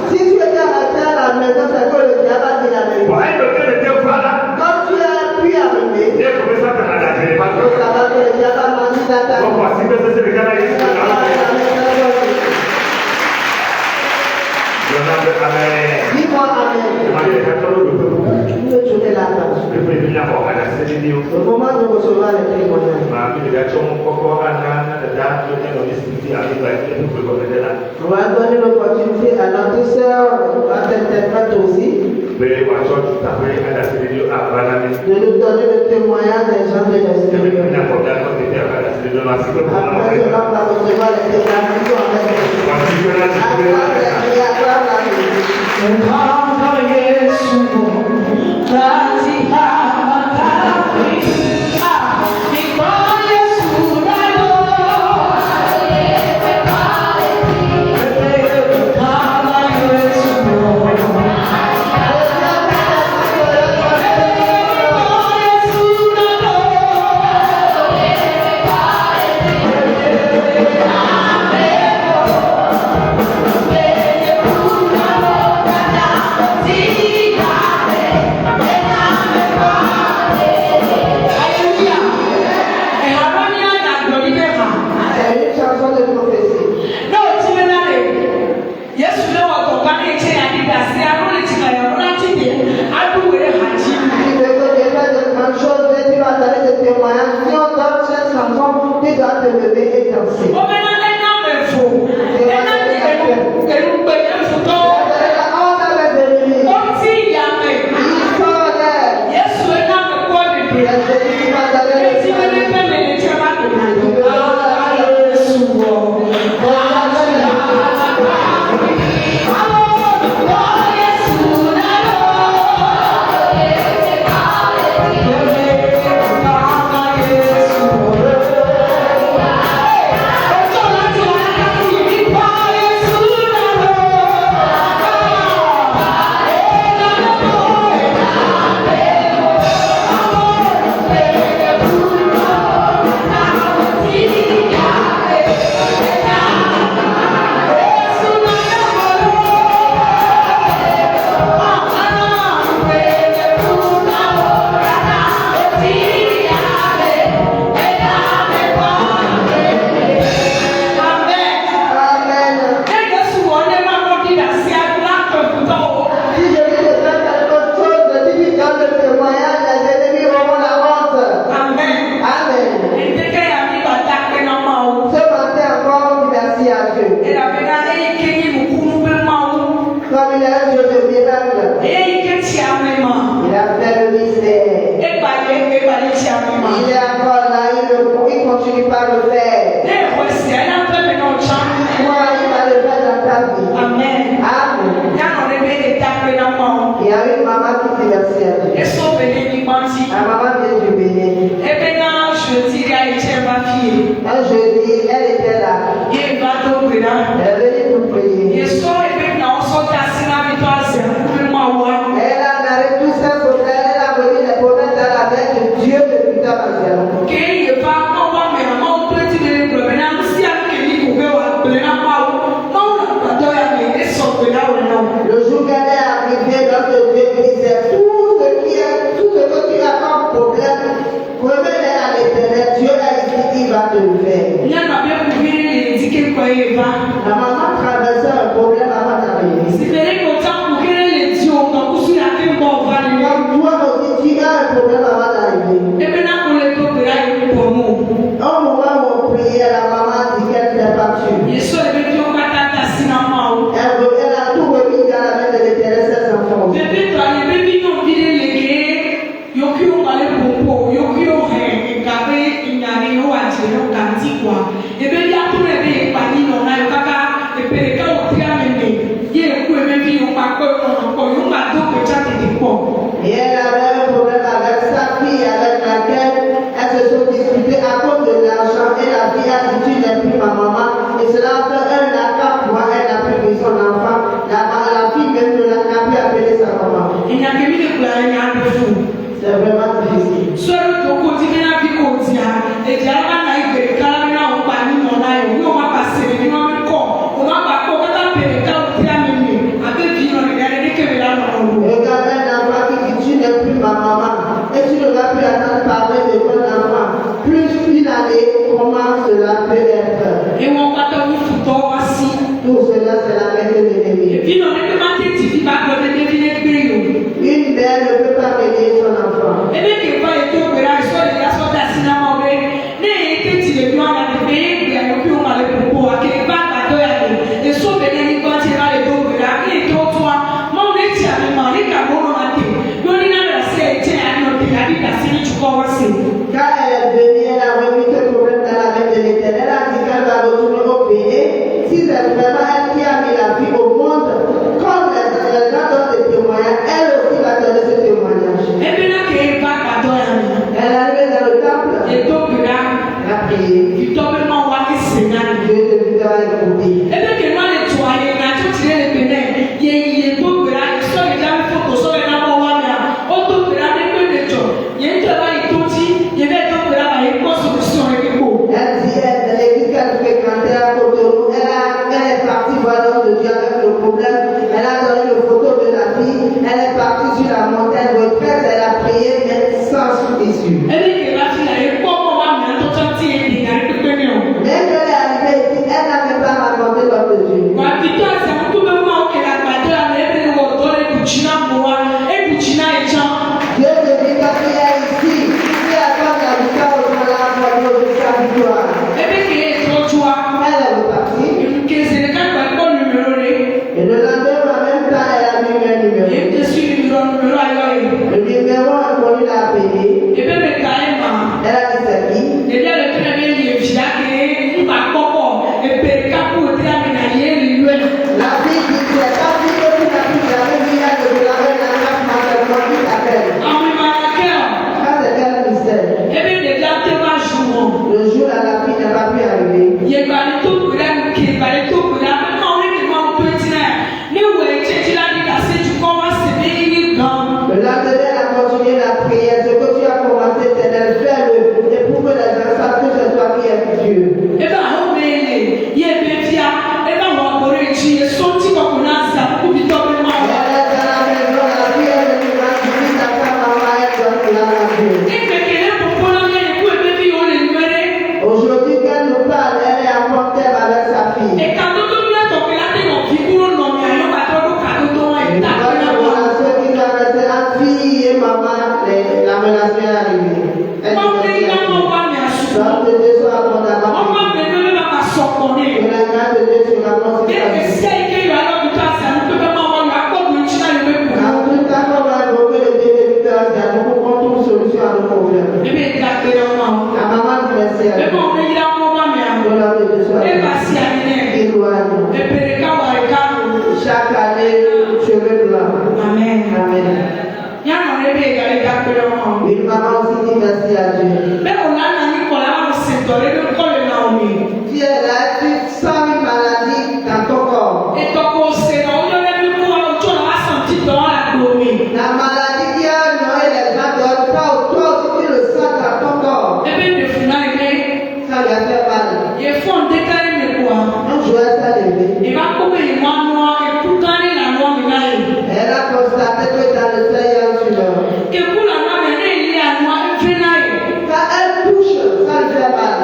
Si tu étais resté à la maison, c'est que le diable a dit la vérité. Quand tu as pu arriver, le sabbat que le diable a menti dans ta vie. Dis-moi amen. Je vais l'attendre. Le moment de recevoir les témoignages. On va donner l'opportunité à notre sœur, à t'interprète aussi, de nous donner le témoignage des gens de l'extérieur. Après cela, on va recevoir les témoignages Pereka problème. Elle a donné une photo de la fille. Elle est partie sur la montagne retraite. Elle a prié, mais sans issue. Même quand elle est arrivée ici, elle n'a même pas raconté l'homme de Dieu. Dieu te dit quand tu es ici, tu attends la victoire au la mort de sa victoire. Elle est repartie. Et le lendemain, en même temps, elle a mis un numéro. Le numéro inconnu l'a appelé. Elle a dit c'est qui? La fille dit c'est pas si que tu n'as plus jamais vu elle de la reine à la femme, comment tu t'appelles? Ça c'est quel mystère? Le jour là, la fille n'a pas pu arriver. Le lendemain, elle a continué la prière. Ce que tu as commencé, Éternel, fais-le. Et pour que les gens sachent que c'est toi qui es Dieu. Aujourd'hui, quand nous parle, elle est en contact avec sa fille. Et quand nous la relation qui doit rester entre fille et maman, la relation est arrivée. Donc, de Dieu soit abondamment. Que la grâce de Dieu sera considérée. En tout cas, on va invoquer le Dieu de victoire, c'est nous pour qu'on trouve solution à nos problèmes. La maman de merci à Dieu. Que l'homme de Dieu soit éloigné. Chaque année, cheveux blancs. Amen. Amen. Une maman aussi dit merci à Dieu. Tu es là, tu sens une maladie dans ton corps. La maladie qui a noyé les gens donnent pas au toi aussi tu le sens dans ton corps. Ça lui a fait mal. Un jour elle s'est levée. Elle a constaté que dans le sein il y a un tumeur. Quand elle touche, ça lui fait mal.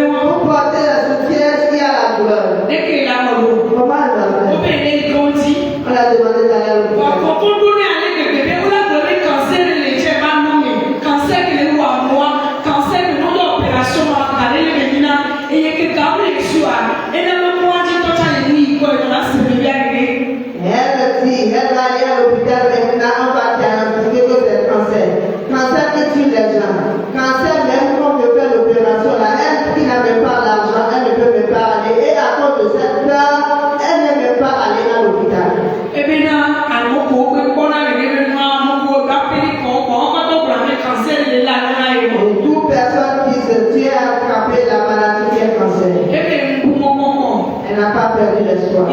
Pour porter le soutien, il y a la douleur. Comment elle va faire? On l'a demandé d'aller à l'hôpital. Elle va aller à l'hôpital maintenant, on va diagnostiquer que c'est cancer. Cancer qui tue les gens. Cancer, même quand on fait l'opération, là, elle qui n'a même pas l'argent, elle ne peut même pas aller. Et à cause de cette peur, elle n'est même pas allée à l'hôpital. Et toute personne qui se tient à attraper la maladie qui est cancer, elle n'a pas perdu l'espoir.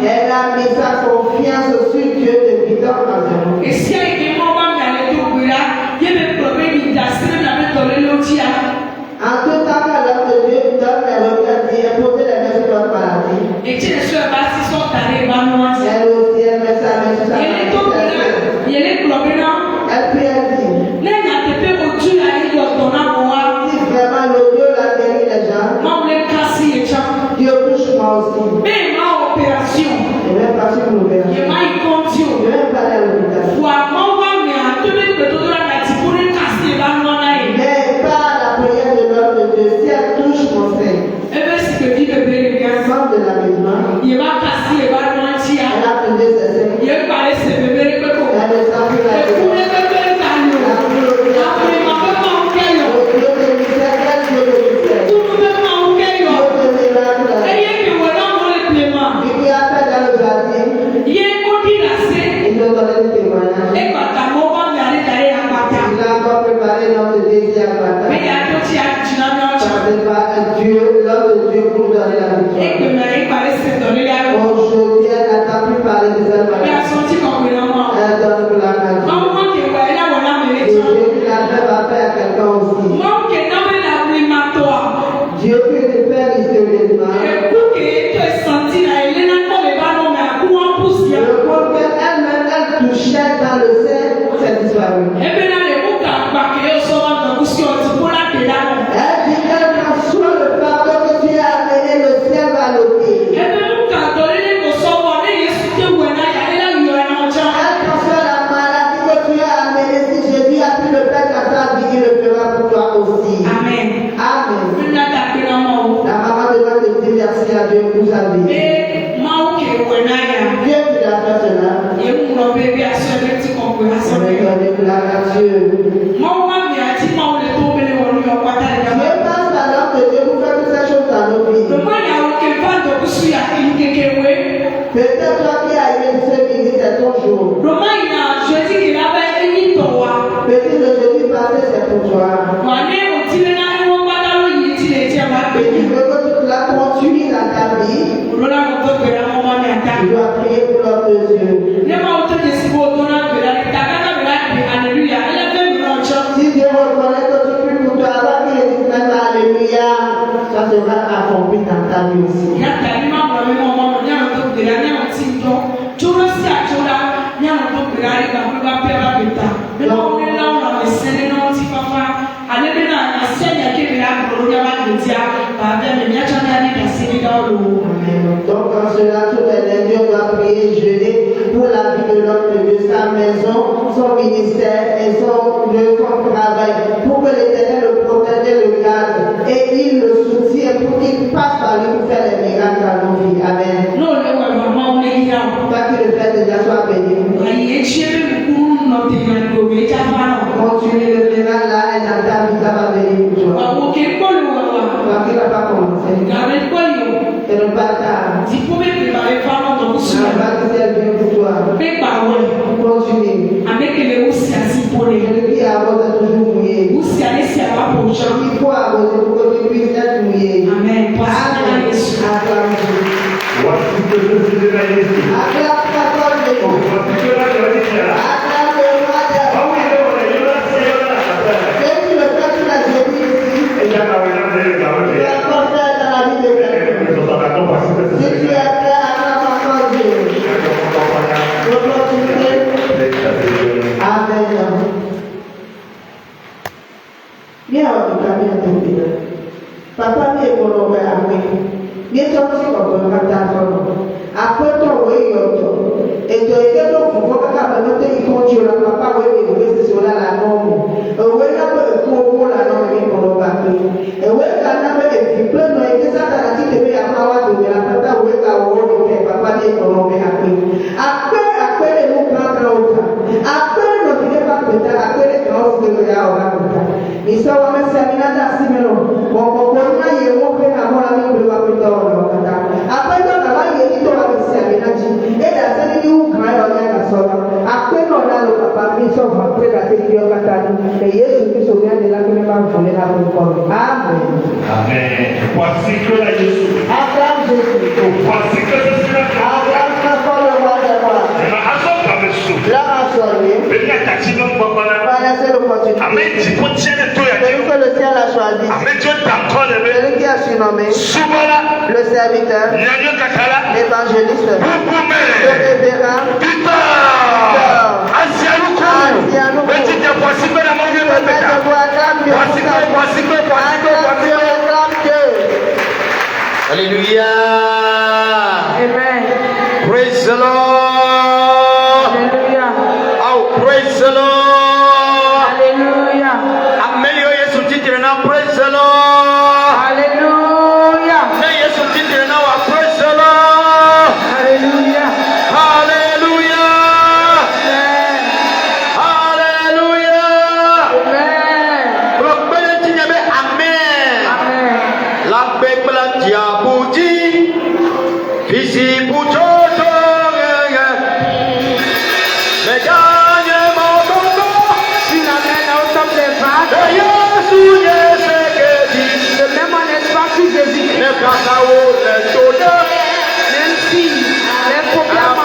Elle a mis sa confiance sur Dieu depuis tant d'années. Et si elle est en tout temps que l'homme de Dieu donne les remèdes et poser les mains sur notre maladie. Elle aussi, elle met sa main sur sa maladie. Elle prie, elle dit. Si vraiment le Dieu l'a guéri les gens, Dieu touche-moi aussi. Je vais passer pour l'opération. Je vais pas aller à l'hôpital. Mais par la prière de l'homme de Dieu, si elle touche mon sein, sort de la maison, elle a posé ses seins. Elle ne sent plus la douleur. Dieu, l'homme de Dieu pour donner la victoire. Aujourd'hui, elle n'attend plus parler de sa maladie. Elle donne pour la maladie. Et Dieu qui l'a fait va faire à quelqu'un aussi. Dieu qui très mystérieusement. Le coup qu'elle-même, elle touchait dans le sein, c'est disparu. Elle dit quel qu'en soit le fardeau que tu as amené, le ciel va l'ôter. Quelle qu'en soit la maladie que tu as amenée, si Jésus a pu le faire dans sa vie, il le fera pour toi aussi. Amen. Amen. La maman devrait te dire merci à Dieu pour sa vie. Dieu qui l'a fait cela. On est gracieux. Dieu passe alors que Dieu vous fait toutes ces choses dans nos vies. Peut-être toi qui as aimé ce midi, c'est ton jour. Peut-être le jeudi passé, c'est pour toi. Peut-être que toute la continue dans ta vie. Tu dois prier pour leurs yeux. Si Dieu reconnaît que tu pries pour toi, alors qu'il dit même Alléluia, ça sera accompli dans ta vie aussi. Donc en cela, tous les lundis, on doit prier et jeûner pour la vie de l'homme de sa maison, son ministère et son travail, pour que l'Éternel le protège et le garde, et il le soutient pour qu'il passe par lui pour faire les miracles dans nos vies. Amen. Toi qui le fais déjà, sois béni. Continue le miracle là et dans ta vie, ça va venir pour toi. Toi qui n'as pas commencé. Et ne pas tard. Ne pas que c'est bien pour toi. Continue. Celui qui arrose est toujours mouillé. Il faut arroser pour que tu puisses être mouillé. Amen. Acclame Jésus. Acclame la parole de Dieu. Acclame le roi des rois. Dès que tu le fais, tu l'as dit ici. Tu vas encore faire dans la vie de quelqu'un. Si tu es prêt, acclame encore Dieu. Amen. Bien, en tout cas, bien entendu. Papa, bien, pour nous, amen. Bien, tu as aussi compris, après ton oui, et tu es que ton fou, quand tu as noté, il continue à papa, oui, c'est sur la norme. Oui, là, pour la norme, il faut nous battre. Et oui, quand on a fait plein de choses, et ça, tu as dit que tu as avoir de la papa, oui, papa, bien, pour nous, après, les mots prennent l'autre. Après, nous ne pas plus tard, après, les grands, c'est que là, on va plus tard. Mais ça, on va se terminer dans 6 minutes. Bon, il y a un mot qui est à mon ami, on va plus tard. Après, on va y aller, on va se terminer. Et dans cette vidéo, quand on a la soeur, après, on a le papa, ils sont rentrés dans cette vidéo, et Jésus qui se vient de là, qui ne va pas voler la réponse. Amen. Amen. Voici que la Jésus. Acclame Jésus. Voici que je suis là. Acclame encore le roi des rois. Là, en soirée, laissez l'opportunité. Celui que le ciel a choisi, celui qui a surnommé le serviteur, l'évangéliste, le révérend, Alléluia. Amen. Praise the Lord. Oh, praise the Lord. Alléluia. Amen. Yesu titre na praise the Lord. Alléluia. Na Yesu titre na wa praise the Lord. Alléluia. Hallelujah. Hallelujah. Amen. Proclame tinyebe amen. Amen. La pepla diabuji. Fisi puchoto. Même si les problèmes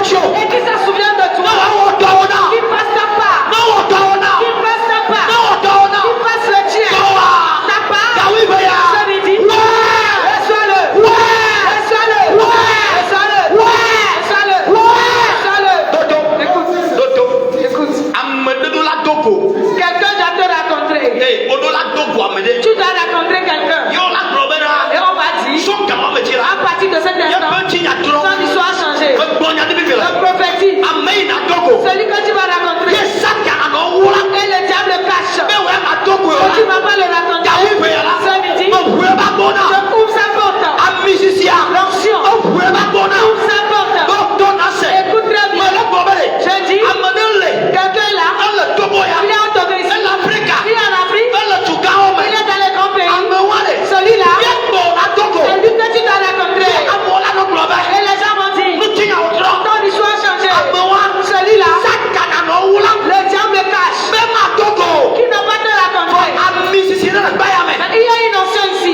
Et qui se souvient de toi. Qui passe ta part. Qui passe ta part. Qui passe le tien. Ta part. Ce midi. Reçois-le. Reçois-le. Reçois-le. Reçois-le. Écoute. Écoute. Quelqu'un doit te rencontrer. Tu dois rencontrer quelqu'un. Et on va dire, à partir de cet instant, son histoire a changé. Le prophétie. Celui que tu vas rencontrer. Et le diable cache. Et tu ne vas pas le rencontrer. Ce midi, je ouvre sa porte. L'onction. Ouvre sa porte. Écoute très bien. Je dis, quelqu'un est là. Il est en Togo ici. Il est en Afrique. Il est dans les grands pays. Celui-là, c'est lui que tu dois rencontrer. Et les gens vont dire, ton histoire a changé. Celui-là, le diable cache. Qui ne va pas te rencontrer. Mais il y a une notion ici.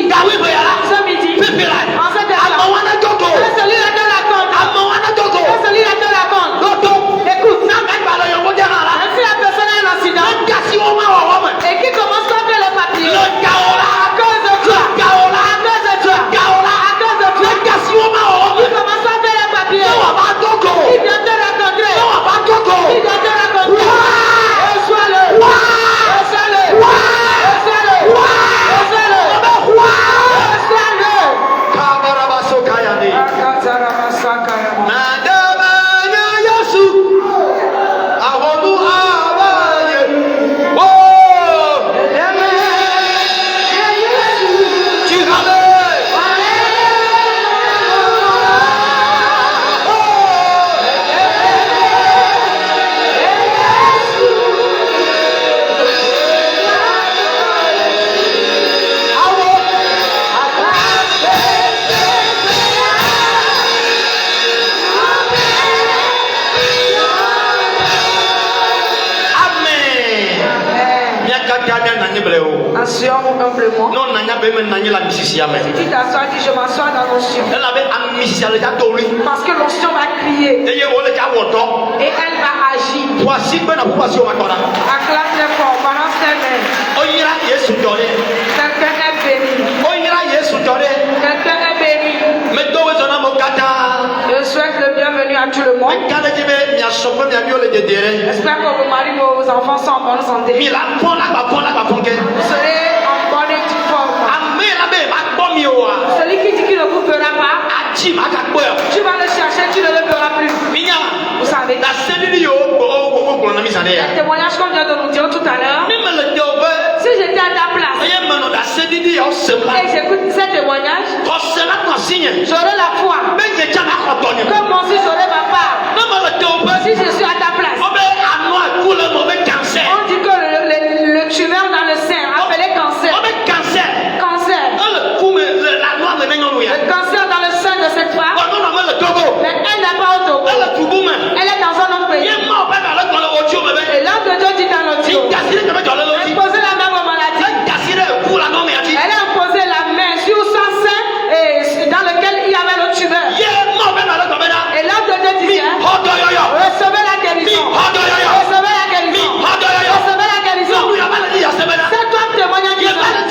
Ce midi, en cet instant, que celui-là te raconte. Que celui-là te raconte. Écoute, même si la personne a un accident et qui commence à faire le papier à cause de toi, à cause de toi, à cause de toi, il commence à faire le papier, il vient te rencontrer, il vient te rencontrer. Reçois-le, reçois-le, reçois-le, Assure humblement. Si tu t'assois, dis je m'assois dans l'onction. Parce que l'onction va crier. Et elle va agir. Acclame très fort. Balance tes mains. Quelqu'un est béni. Quelqu'un est béni. Je souhaite le bienvenu à tout le monde. J'espère que vos maris, vos enfants sont en bonne santé. Vous serez en bonne et due forme. Celui qui dit qu'il ne vous fera pas, tu vas le chercher, tu ne le verras plus. Vous savez, le témoignage qu'on vient de nous dire tout à l'heure, si j'étais à ta place et j'écoute ces témoignages, j'aurais la foi que moi aussi j'aurais ma part. Si je suis à ta place, on dit que le tumeur dans le sein appelé cancer. Le cancer dans le sein de cette femme, mais elle n'a pas au Togo. Elle est dans un autre pays. Et l'homme de Dieu dit dans l'audio, imposez la main aux maladies. Elle a imposé la main sur son sein dans lequel il y avait le tumeur. Et l'homme de Dieu disait, recevez la guérison. Recevez la guérison. Recevez la guérison. Cet homme témoigne en disant, elle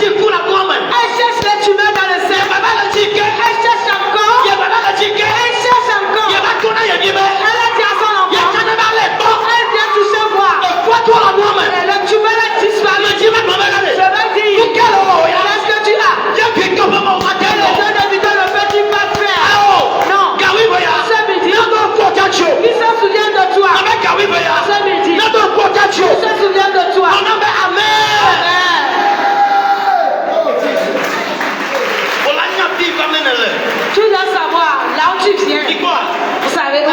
cherche les tumeurs dans le sein. Elle cherche encore. Elle cherche encore. Elle a dit à son enfant, elle vient toucher moi. Et le tumeur a disparu. Je vais dire, qu'est-ce que tu as? Et le Dieu de Vidal ne peut pas faire. Non. Ce midi, qui se souvient de toi? Ce midi, qui se souvient de toi? Tu dois savoir là où tu viens. Vous savez où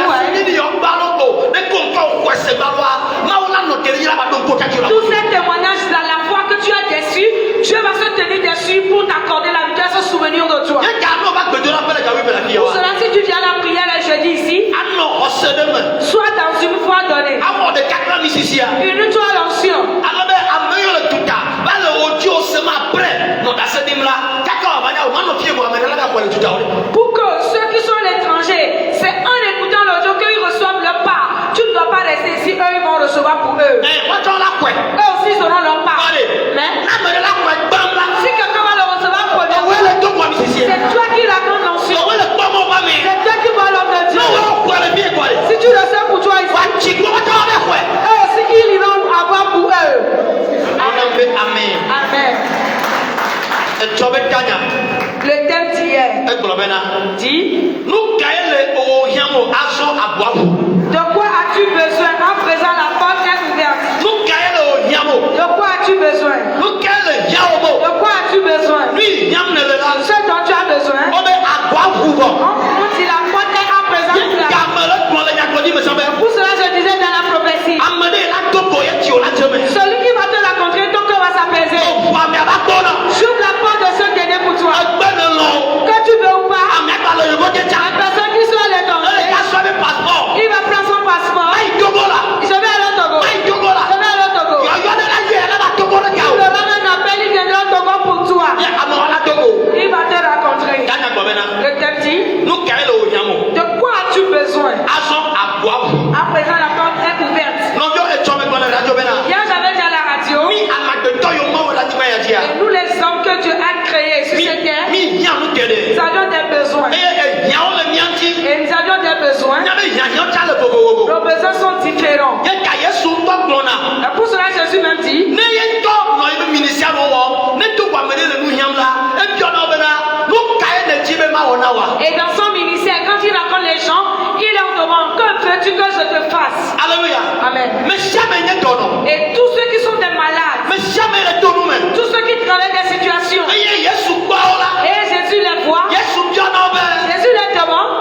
tous ces témoignages, la foi que tu as déçu, Dieu va se tenir dessus pour t'accorder la victoire, se souvenir de toi. Pour cela, si tu viens à la prière le jeudi ici, sois dans une foi donnée. Une toi à l'onction. Pour que ceux qui sont à l'étranger, c'est en écoutant l'audio qu'ils reçoivent eux. What on la quoi? Eux aussi seront leur part. Mais si quelqu'un va le recevoir premièrement, c'est toi qui racontes l'onction. C'est toi qui vois l'homme de Dieu. Si tu le sais pour toi ici, eux aussi ils iront avoir pour eux. Amen. Amen. Le thème d'hier dit de quoi as-tu besoin en faisant la porte est ouverte? De quoi as-tu besoin? De quoi as-tu besoin? Ce dont tu as besoin. On dit la porte est en présence ouverte. Pour cela je disais dans la prophétie, celui qui va te rencontrer, ton cœur va s'apaiser. J'ouvre la porte de ceux qui est pour toi. Que tu veux ou pas, la personne qui soit à l'étranger, il va prendre son passeport. Je vais aller au Togo. Il me rend un appel, il viendra au Togo pour toi. Il va te rencontrer. Le thème dit, de quoi as-tu besoin? À présent la porte est ouverte. Hier j'avais dit à la radio, et nous les hommes que Dieu a créés sur cette terre, nous avions des besoins. Et nous avions des besoins. Nos besoins sont différents. Et pour cela Jésus même dit, et dans son ministère, quand il rencontre les gens, il leur demande, que veux-tu que je te fasse? Alléluia. Amen. Mais Et tous ceux qui sont des malades, tous ceux qui traversent des situations, et Jésus les voit, Jésus les demande,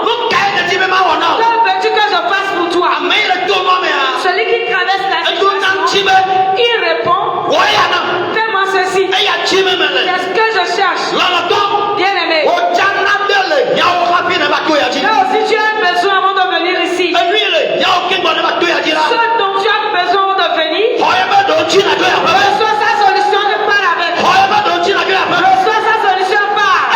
que veux-tu que je fasse pour toi? Celui qui traverse la situation, il répond, fais-moi ceci. Qu'est-ce que je cherche? Bien aimé. Là aussi tu as besoin avant de venir ici. Ce dont tu as besoin avant de venir, reçois sa solution de part avec. Reçois sa solution part.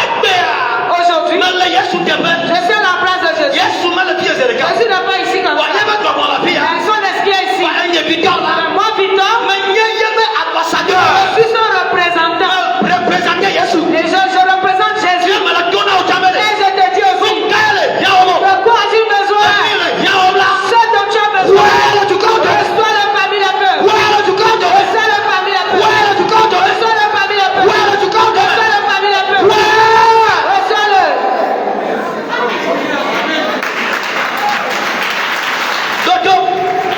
Aujourd'hui, je suis à la place de Jésus. Jésus n'est pas ici comme ça. Ils sont des pieds ici. Moi, Victor, je suis son représentant. Et je représente Jésus. Et je te dis aussi, de quoi as-tu besoin? Ce dont tu as besoin. Reçois le parmi les peuples. Reçois le parmi les peuples. Reçois le parmi les peuples. Reçois le parmi les peuples. Reçois-le.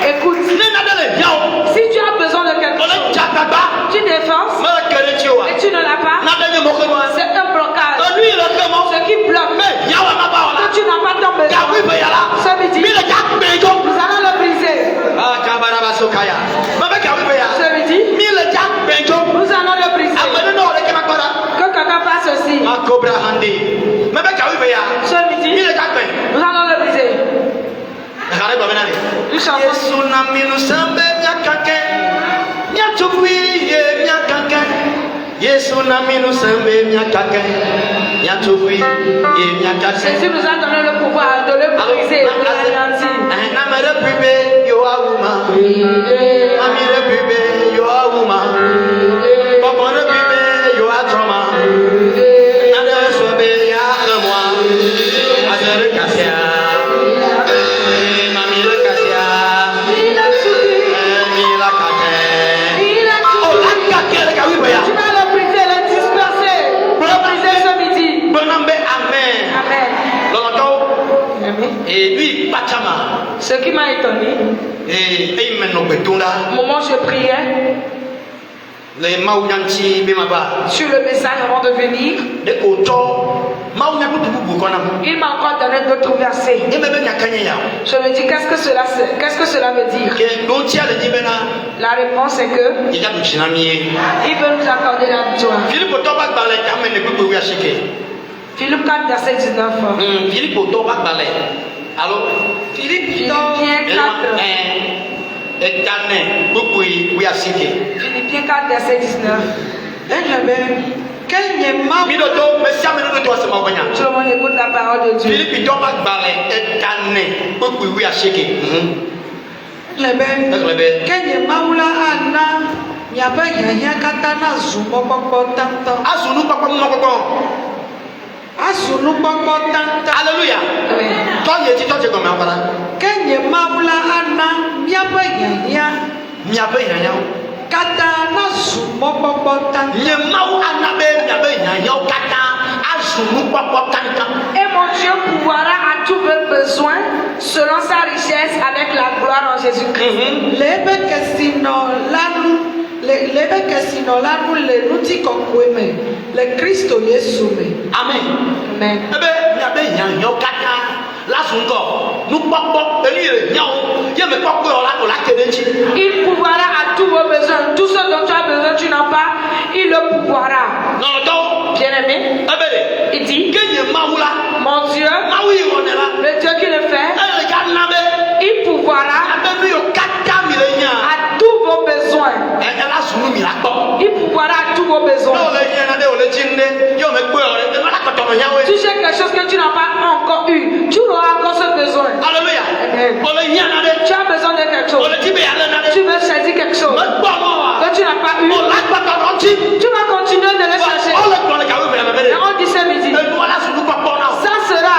Écoute, si tu as besoin de quelque chose, tu défenses et tu ne l'as pas, c'est un blocage. Ce qui bloque, que tu n'as pas ton besoin. Ce midi, nous allons le briser. Ce midi, nous allons le briser. Que quelqu'un fasse ceci. Ce midi, nous allons le briser. Une chanson. Jésus nous a donné le pouvoir de le briser, de l'anéantir. Et lui, ce qui m'a étonné, au moment où je priais sur le message avant de venir, il m'a encore donné d'autres versets. Je me dis, qu'est-ce que cela veut dire? La réponse est que il veut nous accorder la victoire. Philippe 4, verset 19. Philippe Philippiens 4. Philippiens 4, verset 19. Tout le monde écoute la parole de Dieu. Miabe yanya katana zumo pokpo tanta. Asunu papa moko. Asunu pokpo tanta. Alléluia. Toi yeti toi comme abara. Kenye maula ana miabe yanya. Miabe yanya. Katana zumo pokpo tanta. Nye mau ana be miabe yanya kata asunu pokpo tanta. Et mon Dieu pourvoira à tous vos besoins selon sa richesse avec la gloire en Jésus-Christ. Lebe kesino lanu le nuti kokweme le Kristo Yesu me. Amen. Amen. Ebe miabe yanya kata lasunko nu pokpo elire nyao ye me pokpo la kedenchi. Il pourvoira à tous vos besoins. Tout ce dont tu as besoin, tu n'as pas, il le pourvoira. Non non. Bien-aimé, Ebe il dit, kenye maula mon Dieu, maui wonela. le Dieu qui le fait, Elle ganabe il pourvoira abe yo kata milenya. à tous vos besoins. Elle a sunu mi la gbo. Il pourvoira à tous vos besoins. No le yena de ole jinde yo me gbe ore e la kotono yawe. Tu cherches quelque chose que tu n'as pas encore eu, tu auras encore ce besoin. Alléluia. Amen. Ole yena de Tu as besoin de quelque chose. ole tibe ale na de. Tu veux saisir quelque chose Me gbo mo wa. que tu n'as pas eu. O la kotono ti. Tu vas continuer de le chercher. Ole ko le kawe be me Et de. on dit ce midi, E do la sunu ko na. ça sera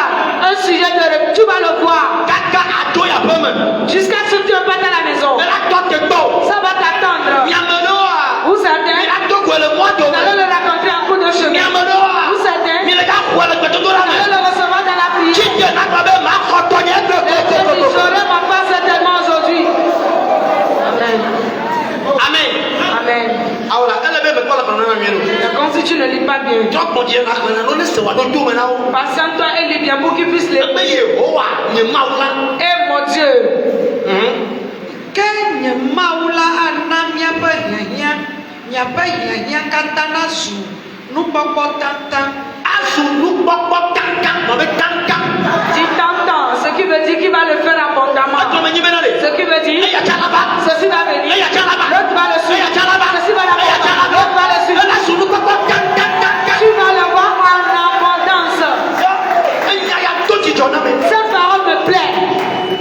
un sujet de... Tu vas le voir Kaka ato ya peme. jusqu'à ce que tu repartes à la maison. E la to te gbo. Ça va t'attendre. Miameno a. Vous savez, Mi la to ko le mo do. vous allez le raconter en cours de chemin. Miameno a. Vous savez, Mi le ka ko le gbe to do la vous allez me. le recevoir dans la prière. Chije na ko be ma ko to ye gbe Et Dieu dit, j'aurai ma part certainement aujourd'hui. Amen. Amen. Amen. Ahora, ele be me ko la ko na mi no. Et comme si tu ne lis pas bien. Jọ́pọ̀ díẹ̀ náà kan náà ló ní sèwà lójú mi náà. Patiente-toi et lis bien pour qu'il puisse les... Ẹgbẹ́ yìí ó wà ní Máwúlá. Et mon Dieu, Kenye maula ana miabe yanya katana zu nu pokpo tanta. Asùnú pọ́pọ́ kankan mọ̀bí kankan. dis t'entends, ce qui veut dire qu'il va le faire abondamment. Ẹjọ́ mi yín bẹ́ẹ̀ náà lè. Ce qui veut dire, Ẹyà jalaba. ceci va venir, Ẹyà jalaba. l'autre va le suivre, Ẹyà jalaba. ceci va Ẹyà l'avoir, jalaba. l'autre va le suivre. Ẹyà sùnú pọ́pọ́ kankan kankan. Tu vas le voir en abondance. Ẹyà yà tó ti jọ náà mi. Cette parole me plaît.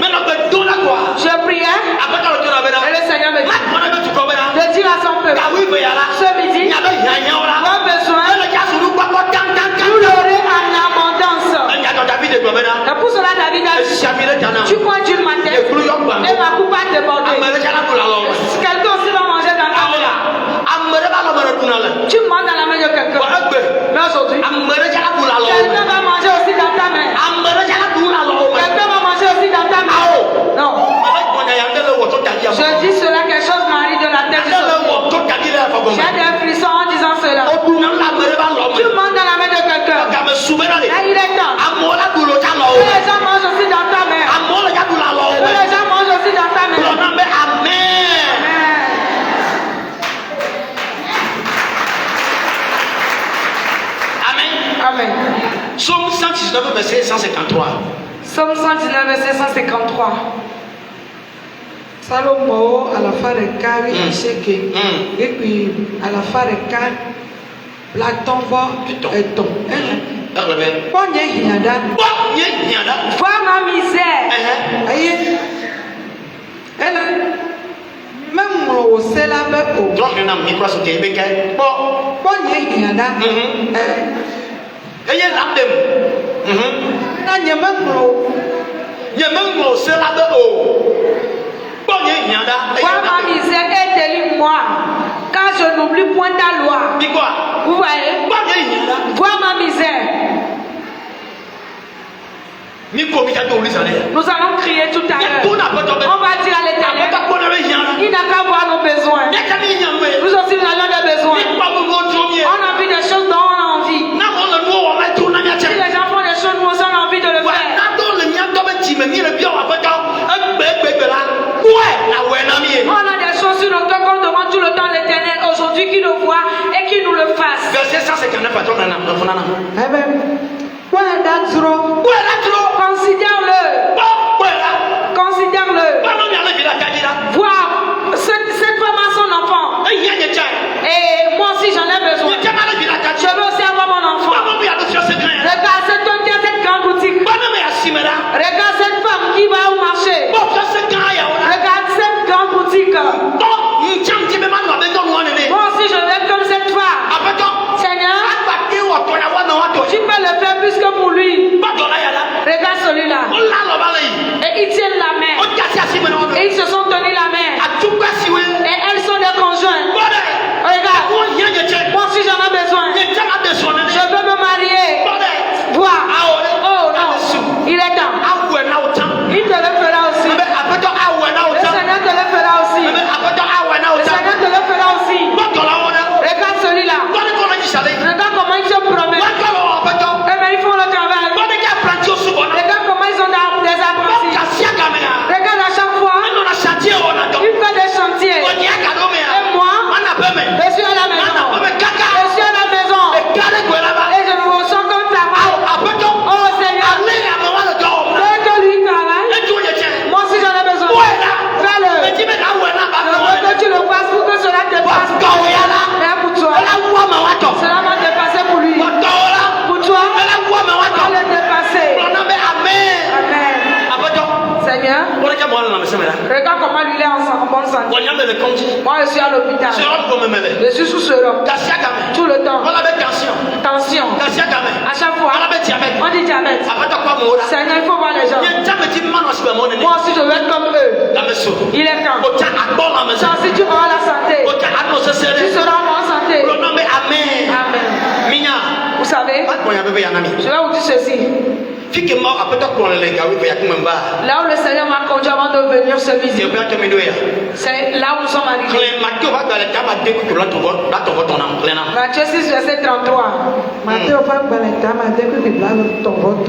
Mẹ́nà bẹ dún la quoi. Je priais Àbẹ́tà ló jọra bẹ́ẹ̀ náà. et le Seigneur me Má dit kọ́nà bẹ tukọ̀ bẹ́ẹ̀ náà. de dire à son peuple, Kàwé ìwé yàrá. ce midi, Nyàbẹ́ yànyàn wọ́n la. vos besoins, Ẹlẹ́ jà sùnú pọ́pọ́ kankan vous kankan. l'aurez en abondance. Ẹ̀yà dọ̀ David de gbọ̀ bẹ́ẹ̀ náà. Et pour cela, David a dit, Ẹ̀sìàmì lè jàná. tu prends du matin Èkúrú yọ gbà. et ma coupe va déborder. Amẹ̀rẹ̀ jàná kò la lọ. Quelqu'un aussi va manger dans ta Awọ́la. main. Amẹ̀rẹ̀ bá lọ mẹ̀rẹ̀ dùn náà. Tu manges dans la main de Wọ́n quelqu'un. ẹgbẹ́. Mais aujourd'hui, Amẹ̀rẹ̀ jàná kò la lọ. quelqu'un va manger aussi dans ta main. Amẹ̀rẹ̀ jàná kò la lọ. Quelqu'un va manger aussi dans ta main. Awo. Non. Bàbá ìgbọ̀nyà yà ń dẹ́lẹ̀ wọ̀ tó dàgí àfọ̀. Je dis cela, quelque chose m'arrive de la tête. Dẹ́lẹ̀ wọ̀ tó dàgí lẹ́yìn àfọ̀ J'ai gọ̀mẹ̀. des frissons en disant cela. O dun náà lamẹ̀rẹ̀ bá lọ Tu mẹ̀. manges dans la main de quelqu'un. Gàmẹ̀ sùnmẹ́ náà lè. Et il est temps Àmọ́ la dùn jà lọ. que les gens mangent aussi dans ta main. Àmọ́ la yà dùn la lọ. Que les gens mangent aussi dans ta main. Lọ́nà bẹ́ amẹ́. Amen. Amen. Amen. Somme 119 verset 153. Somme 119, verset 153. Salomo à la fin de Kari Isheke. Et puis à la fin de Kari, Platon va et ton. Dàgbẹ̀ bẹ́. Ponye hiada. Bọ́ yé nyàdá. Vois ma misère. Aye. Elle même au sela beko. Dọ́ọ̀kì náà mi kúrò sókè ibi kẹ́. Bọ́. Ponye hiada. Eye lam dem. Na nyeme mro. Nye mɛ ŋlɔ se la bɛ o. Bɔ nye nyada. Vois ma misère et délivre-moi, car je n'oublie point ta loi. Bi quoi? Vous voyez? Bɔ nye nyada. Vois ma misère. Mi ko mi ka to wuli sa dɛ. Nous allons crier tout à l'heure. Tout n'a pas tombé. On va dire à A bɛ l'Éternel, ka ko ne bɛ nyada. il n'a qu'à voir nos besoins. Ne ka mi nyambe. Nous aussi, nous avons des besoins. Ni pa mo mo tso mi ye. On a envie des choses dont on a envie. Na mo le nuwo wa mɛ tu na mi a Si cɛ. les gens font des choses, nous aussi, on a envie de le Wa faire. na do le nya dɔ bɛ ti mɛ mi le bi wa bɛ tɔ. Egbe la. Wɛ la wɛ na mi ye. On a des choses sur nos cœurs qu'on demande tout le temps à l'Éternel aujourd'hui qu'il le voit et qu'il nous le fasse. Verset 159 patron nana. Nafuna na. Ouais, d'atro. Wɛ la tro. Considère-le. Bɔ wɛ la. Considère-le. Ba no mi ale bi la kaji la. Vois cette femme a son enfant. Eyi yɛ nye cɛ. Et moi aussi, j'en ai besoin. Nye cɛ ma ale bi la kaji. Je veux aussi avoir mon Ba enfant. no mi ale fi ɔsɛ kan yɛ. Regarde cet homme qui a cette grande boutique. Ba no mi a si mɛ la. Regarde cette femme qui va au marché. Bɔ fi ɔsɛ kan yɛ o la. Regarde cette grande boutique. Tɔ nkyɛn ti bɛ ma nɔ bɛ tɔ nu wɔn nene. me conduit. Moi, je suis à l'hôpital. C'est l'homme qu'on me mêle. Je suis sous ce robe. Tout le temps. On avait tension. Tension. À chaque fois. On avait diabète. On dit diabète. Après, t'as quoi, mon Seigneur, il faut voir les gens. Moi aussi, je veux être comme eux. Il est temps. Si tu auras la santé, tu seras en santé. Amen. Vous savez, je vais vous dire ceci. Là où le Seigneur m'a conduit avant de venir se visiter, c'est là où nous sommes arrivés. Matthieu 6, verset 33. Matthieu va baleta Matthieu que Bible ton vote.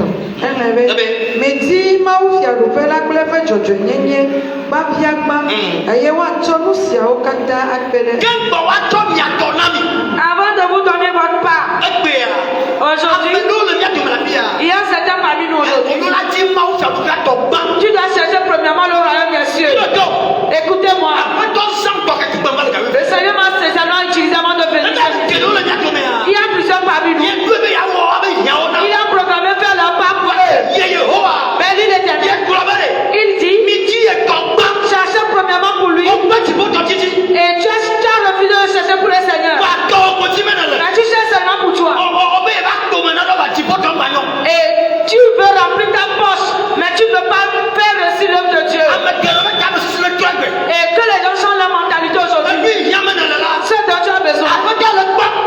Mais dis ma ou fia do fela kule fe jojo nyenye ba bia gba aye wa tonu sia o kata akpele. Avant de vous donner votre part, aujourd'hui, il y a certains parmi nous aujourd'hui. Tu dois chercher premièrement le royaume des cieux. Écoutez-moi. Le Seigneur m'a spécialement utilisé avant de venir. Il y a plusieurs parmi nous. Il a programmé faire leur part pour eux. Mais lui, l'Éternel, il dit, cherchez premièrement pour lui. Et tu as refusé de chercher pour le Seigneur. Mais tu cherches seulement pour toi. Et tu veux remplir ta poche, mais tu ne peux pas faire aussi l'œuvre de Dieu. Et que les gens changent leur mentalité aujourd'hui. Ce dont tu as besoin.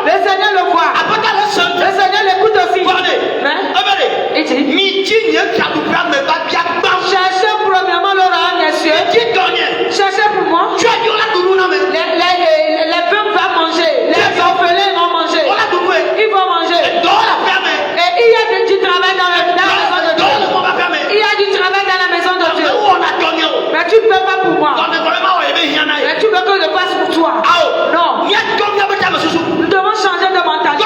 Le Seigneur le voit. Le Seigneur l'écoute aussi. Il dit, cherchez premièrement le royaume des cieux. Cherchez pour moi. Les peuples vont manger. Les orphelins vont manger. Ils vont manger. Et il y a du travail dans la maison de Dieu. Il y a du travail dans la maison de Dieu. Mais tu ne peux pas pour moi. Mais tu veux que je fasse pour toi. Non. Nous devons changer de mentalité.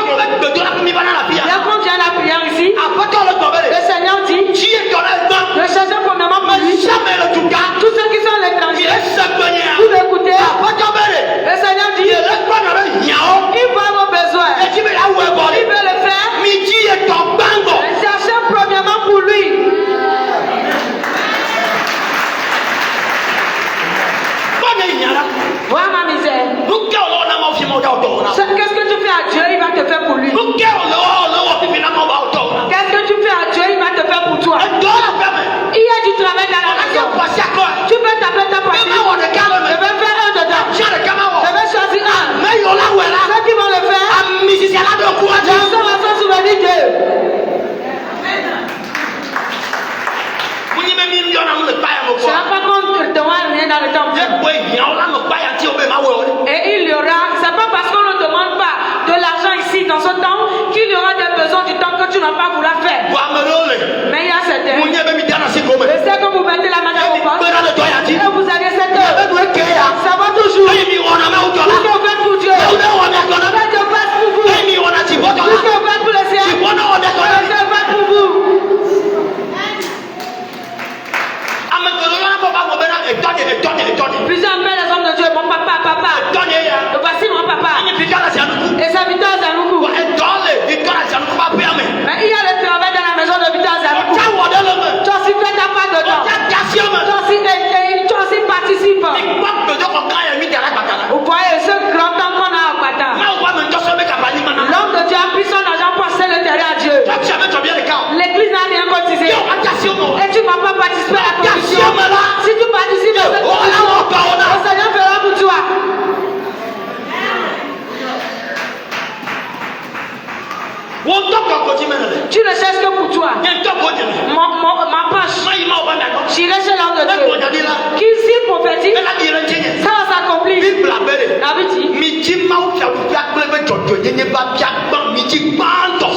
Là, quand vient la prière ici, le Seigneur dit, ne cherchez premièrement pour lui. Tous ceux qui sont à l'étranger, vous l'écoutez. Le Seigneur dit, il voit vos besoins. Il veut le faire. Cherchez premièrement pour lui. Vois ma misère. Qu'est-ce que tu fais à Dieu, il va te faire pour lui. Qu'est-ce que tu fais à Dieu, il va te faire pour toi. Il y a du travail dans la maison. Tu peux taper ta partie. Je vais faire un dedans. Je vais choisir un. Ceux qui vont le faire, je va se souvenir d'eux. Je n'ai pas compte de moi rien dans le temple. Et il y aura, c'est pas parce qu'on ne demande pas de l'argent ici dans ce temps qu'il y aura des besoins du temps que tu n'as pas voulu faire. Mais il y a certains. Je sais que vous mettez la main dans vos poches et vous avez cette heure. Ça va toujours. Tout ce que vous faites pour Dieu. Faites Dieu fasse pour vous. Tout ce que vous faites pour le ciel. Dieu fasse pour vous. Plusieurs appellent les hommes de Dieu, mon papa, papa. Voici mon papa. Et c'est Victor Zanoukou. Mais il y a le travail dans la maison de Victor Zanoukou. Tu aussi fais ta part dedans. Tu aussi participes. Vous voyez ce grand temps qu'on a à Bata. L'homme de Dieu a pris son argent pour acheter le terrain à Dieu. L'église n'a rien cotisé. Et tu ne vas pas participer à la commission. Si tu participes à cette commission, le Seigneur fera pour toi. Tu ne cherches que pour toi. Ma poche. J'irai chez l'homme de Dieu. Qui s'il prophétise, ça va s'accomplir. David dit,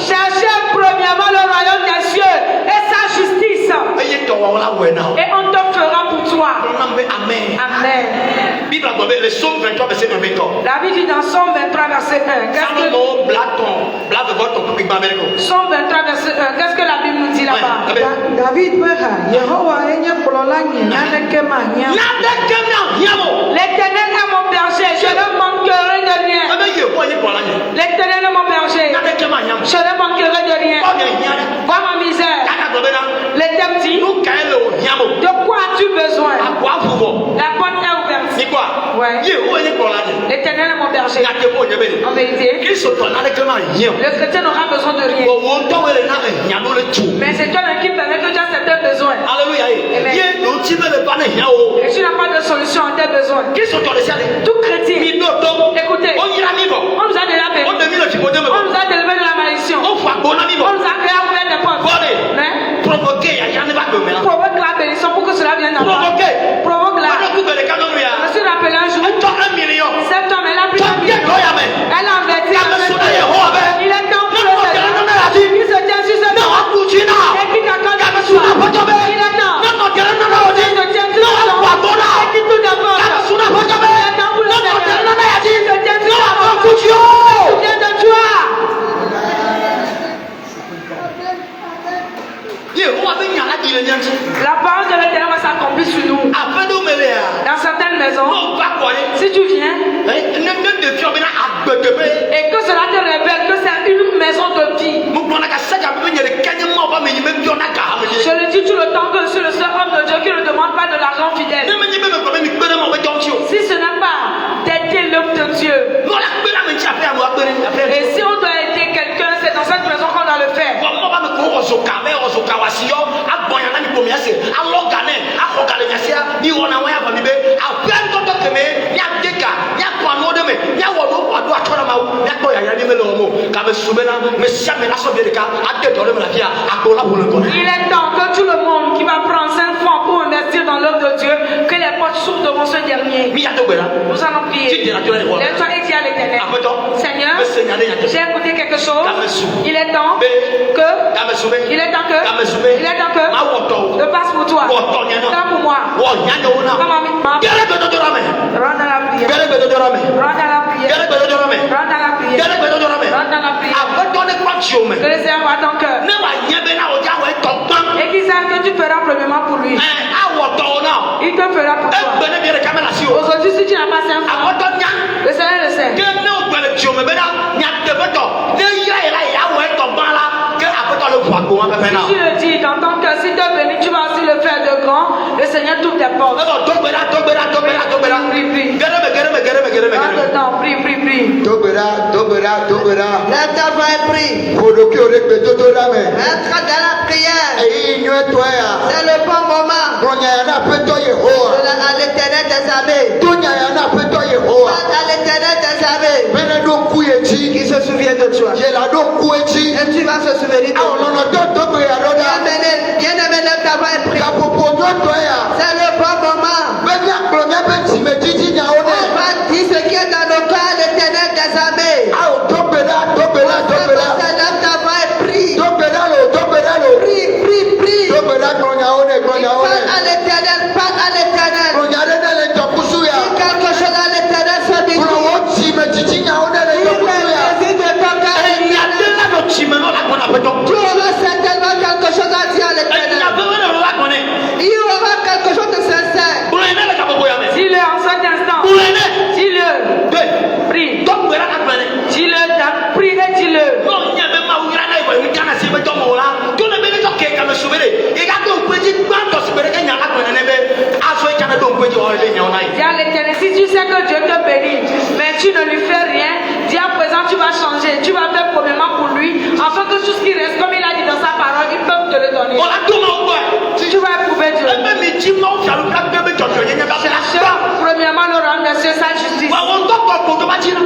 cherchez premièrement le royaume des cieux et sa justice. Et on te fera pour toi. Amen. Le Psaume 23, verset 1. David dit dans Psaume 23, verset 1. Psaume 23, verset 1. Qu'est-ce que la Bible nous dit là-bas? David Beha, Yehowa enye kololanye naneke manya. L'Éternel est mon berger, je ne manquerai de rien. L'Éternel est mon berger, je ne manquerai de rien. Vois ma misère. L'Éternel dit, de quoi as-tu besoin? La porte est ouverte. C'est quoi? Ouais. L'éternel est mon berger. En vérité, le chrétien n'aura besoin de rien. Mais c'est toi-même qui permet que tu as certains besoins. Alléluia. Amen. Et tu n'as pas de solution à tes besoins. Tout chrétien, écoutez, on nous a déjà bénis. On nous a délevé de la malédiction. On nous a créé à ouvrir des portes. Mais provoque la bénédiction pour que cela vienne à moi. Provoque-la. Je me suis rappelé un jour. Cet homme, elle a pris un million. Elle a averti. Il est temps pour le Seigneur. Il se tient sur ce nom. Et qui t'accorde la foi. Il est temps. Il se tient sur ce nom. Et qui tout d'abord. Il est temps pour le Seigneur. Il se tient sur ce nom. Il vient de toi. La parole de l'Éternel va s'accomplir sur nous. Dans certaines maisons, si tu viens et que cela te révèle que c'est une maison de vie, je le dis tout le temps que je suis le seul homme de Dieu qui ne demande pas de l'argent fidèle. Si ce n'est pas d'aider l'homme de Dieu, et si on doit aider quelqu'un, c'est dans cette maison qu'on doit le faire. Il est temps que tout le monde qui va prendre 5 francs pour investir dans l'œuvre de Dieu, que les portes s'ouvrent devant ce dernier. Nous allons prier. Lève-toi et dis à l'Éternel: Seigneur, j'ai écouté quelque chose. Il est temps que je passe pour toi. Pas pour moi. Rentre dans la prière. Que le Seigneur voit ton cœur. Et qu'il sache que tu feras premièrement pour lui. Il te fera pour toi. Aujourd'hui, si tu n'as pas 5 francs, le Seigneur le sait. Si tu le dis dans ton cœur, si tu es béni, tu vas aussi le faire de grand. Le Seigneur t'ouvre tes portes. Prie. Lève ta voix et prie. Entre dans la prière. C'est le bon moment. À l'Éternel des armées. À l'Éternel des armées. Qui se souvient de toi. Et tu vas se souvenir de toi. Bien-aimé, lève ta voix et prie. C'est le bon moment. On va dire ce qui est dans nos cœurs à l'Éternel des armées. Lève ta voix et prie. Prie. Parle à l'Éternel. Dis quelque chose à l'Éternel ce midi. Tu auras certainement quelque chose à dire à l'Éternel. Il y aura quelque chose de sincère. Dis-le en cet instant. Dis-le. Prie. Dis-le. Prie et dis-le. Dis à l'Éternel, si tu sais que Dieu te bénit, mais tu ne lui fais rien, dis à présent tu vas changer, tu vas faire premièrement pour lui, afin que tout ce qui reste, comme il a dit dans sa parole, il peut te le donner. Tu vas éprouver Dieu. Cherche premièrement le rang des cieux, sa justice.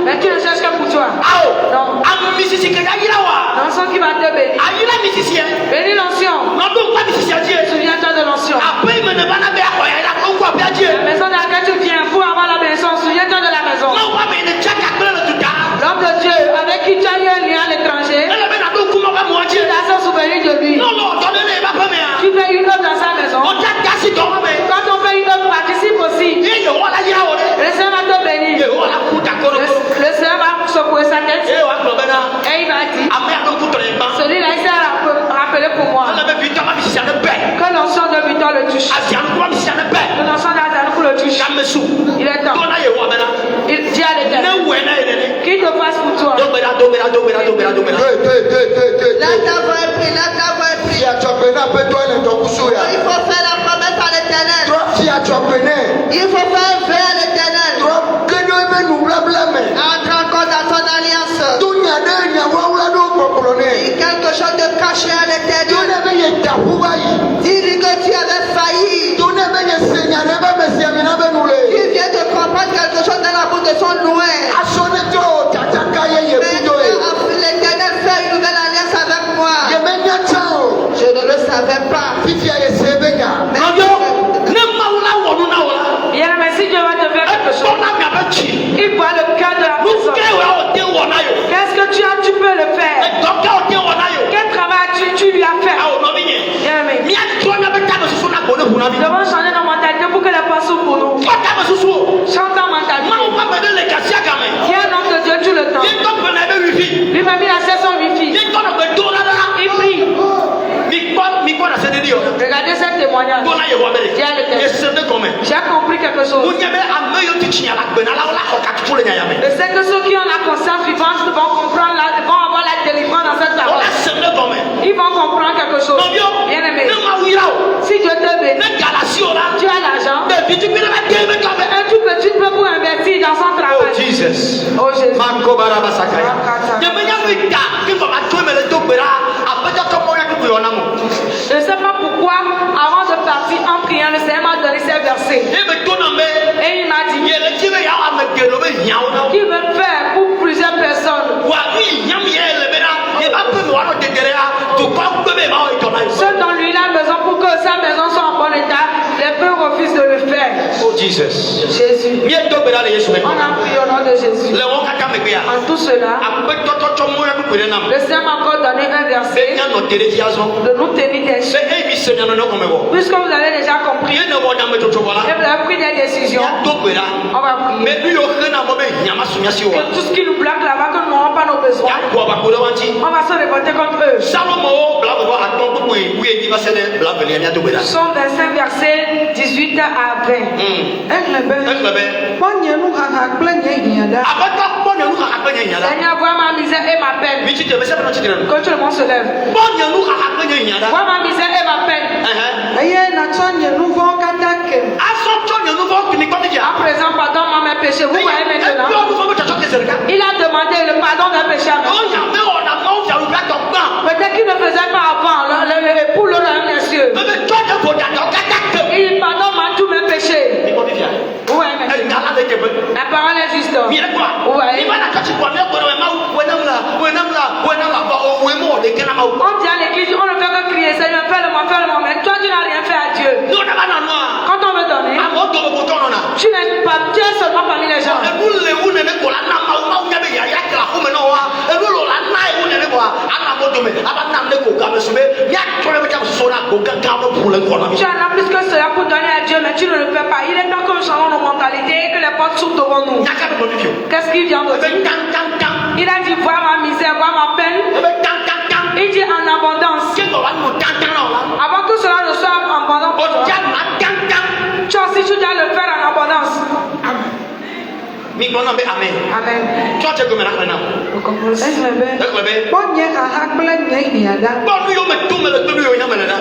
Mais tu ne cherches que pour toi. Non. L'onction qui va te bénir. Bénis l'onction. Souviens-toi de l'onction. La maison dans laquelle tu viens pour avoir la bénédiction, souviens-toi de la maison. L'homme de Dieu avec qui tu as eu un lien à l'étranger, tu dois se souvenir de lui. Tu fais une œuvre dans sa maison. Quand on fait une œuvre, participe aussi. Le Seigneur va te bénir. Le Seigneur va secouer sa tête. Et il va dire: celui-là, il s'est rappelé pour moi. Que l'onction de Victor le touche. Que l'onction d'Azanouk le touche. Il est temps. Il dit à l'Éternel qu'il te fasse pour toi. Là, ta voix est prise. Il faut faire la promesse à l'Éternel. Il faut faire un vœu à l'Éternel. Entre encore dans ton alliance. Dis quelque chose de caché à l'intérieur. Dis que tu avais failli. Tu viens de comprendre quelque chose dans la bouche de son loin. L'Éternel fait une nouvelle alliance avec moi. Je ne le savais pas. Bien, mais si Dieu va te faire quelque chose, il voit le cœur de la personne. Qu'est-ce que tu peux le faire? Quel travail tu lui as fait? Bien aimé. Nous devons changer nos mentalités pour que les pas s'ouvrent pour nous. Change ta mentalité. Tu es un homme de Dieu tout le temps. Lui-même il a son wifi. Il prie. Regardez ce témoignage. J'ai compris quelque chose. Je sais que ceux qui ont la conscience vivante vont comprendre, vont avoir la délivrance dans cette parole. Ils vont comprendre quelque chose. Bien aimé. Si Dieu te bénit, tu as l'argent. Un tout petit peu pour investir dans son travail. Oh Jesus. Oh Jésus. Je ne sais pas pourquoi, avant de partir en priant, le Seigneur m'a donné ces versets. Et il m'a dit qu'il veut faire pour plusieurs personnes. Ceux dont lui il a besoin pour que sa maison soit en bon état, les peu refusent de le faire. Oh Jesus. Jésus. On a prié au nom de Jésus. En tout cela, le Seigneur m'a encore donné un verset de nous tenir des choses. Puisque vous avez déjà compris et vous avez pris des décisions, on va prier que tout ce qui nous bloque là-bas, que nous n'aurons pas nos besoins, on va se révolter contre eux. Psaume 25, verset 18 à 20. Seigneur, vois ma misère et ma peine. Que tout le monde se lève. Vois ma misère et ma peine. À présent, pardonne-moi mes péchés. Vous voyez maintenant. Il a demandé le pardon des péchés. Peut-être qu'il ne faisait pas avant pour le royaume des cieux. Il pardonne tous mes péchés. Vous voyez maintenant. La parole est juste. Vous voyez. On dit à l'église, on ne fait que crier, Seigneur, fais-le-moi, fais-le-moi. Mais toi, tu n'as rien fait à Dieu. Quand on veut donner, tu n'es pas, tu es seulement parmi les gens. Tu en as plus que cela pour donner à Dieu, mais tu ne le fais pas. Il est temps que nous changeons nos mentalités et que les portes s'ouvrent devant nous. Qu'est-ce qu'il vient de dire? Il a dit, vois ma misère, vois ma peine. Il dit en abondance. Avant que cela ne soit en abondance pour toi, tu aussi tu dois le faire en abondance. Amen. Amen.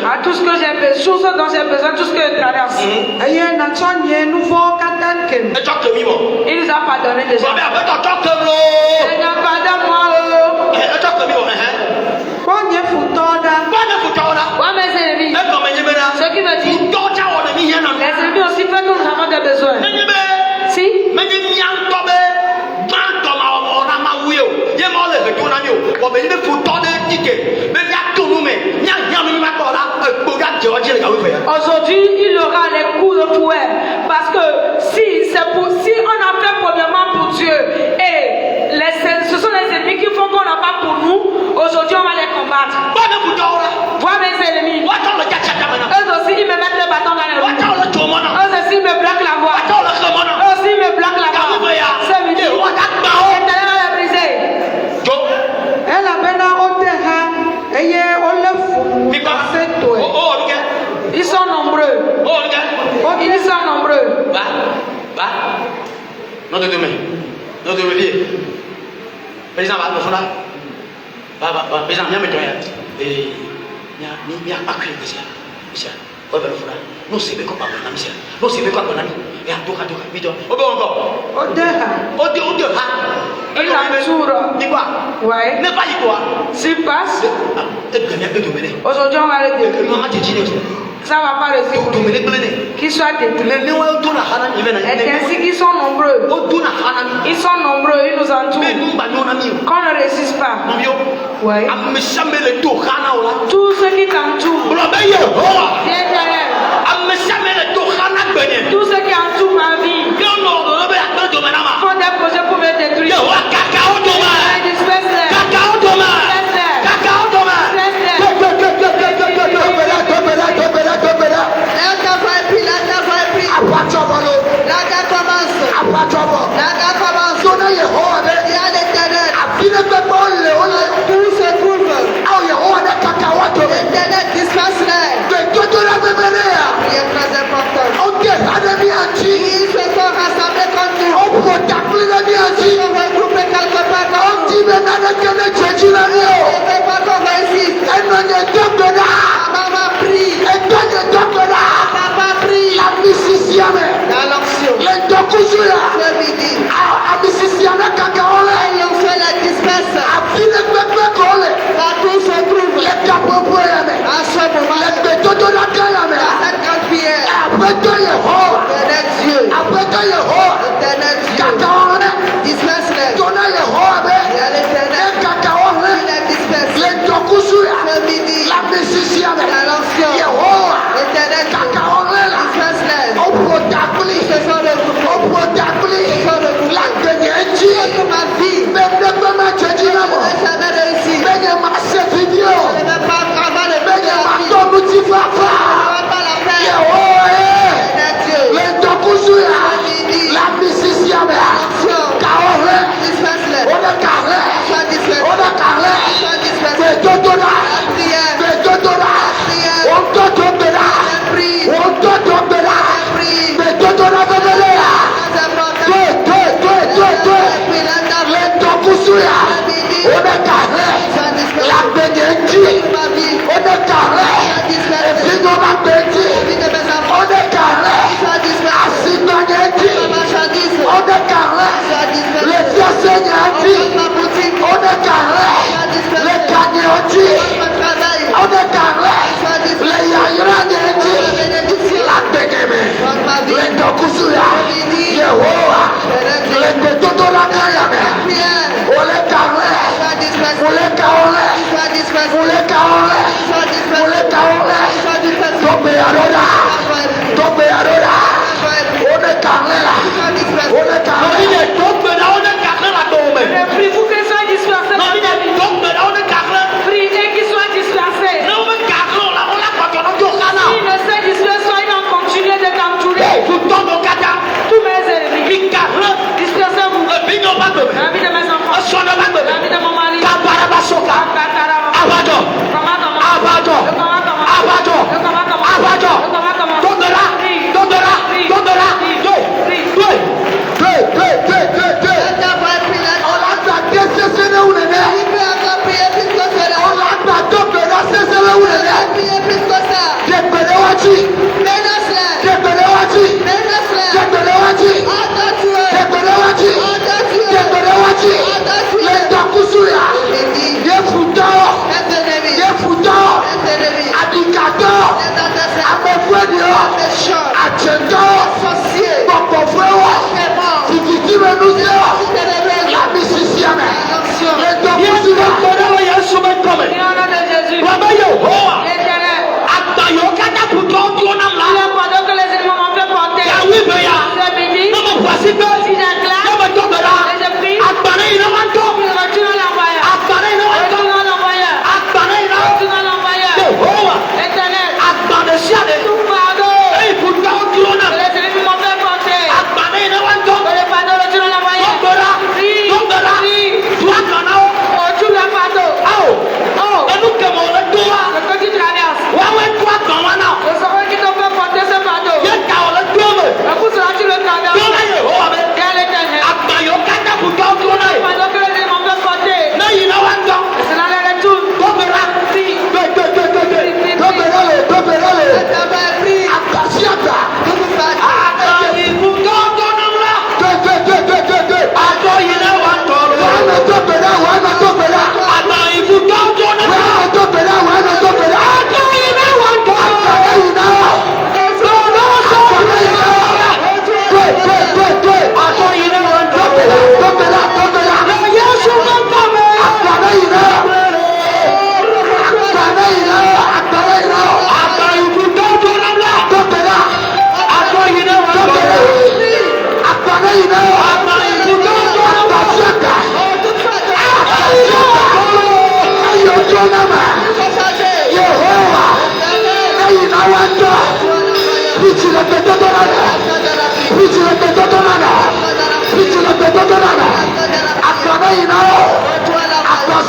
À tout ce que j'ai besoin, tout ce dont j'ai besoin, tout ce que je traverse. Il nous a pardonné déjà. Seigneur, pardonne-moi. Ouais, mes ennemis. Ce qui veut dire, les ennemis aussi fait que nous avons des besoins. Si. Aujourd'hui, il aura les coups de fouet. Parce que si on a fait probablement pour Dieu et ce sont les ennemis qui font qu'on n'a pas pour nous, aujourd'hui on va les combattre. Vois mes ennemis. Eux aussi ils me mettent le bâton dans les roues. Eux aussi ils me bloquent la voie. Eux aussi ils me bloquent la voie. C'est midi. L'Éternel va les briser. Ils sont nombreux. Ils sont nombreux. Président, Non, c'est quoi ma michel. Non, c'est quoi mon ami. Et à toi, vite. Au bon encore. Au deux. Et la tour. Dis quoi? Ouais. Mais pas y quoi. S'il passe. Aujourd'hui, on va le détruire. Ça va pas le détruire. Qu'ils soient détruits. Et ainsi qu'ils sont nombreux. Ils sont nombreux, ils nous entourent. Qu'on ne résiste pas. Ouais. Tous ceux qui t'entourent. Viens derrière. Tous ceux qui entourent ma vie font des projets pour me détruire. Disperse-les.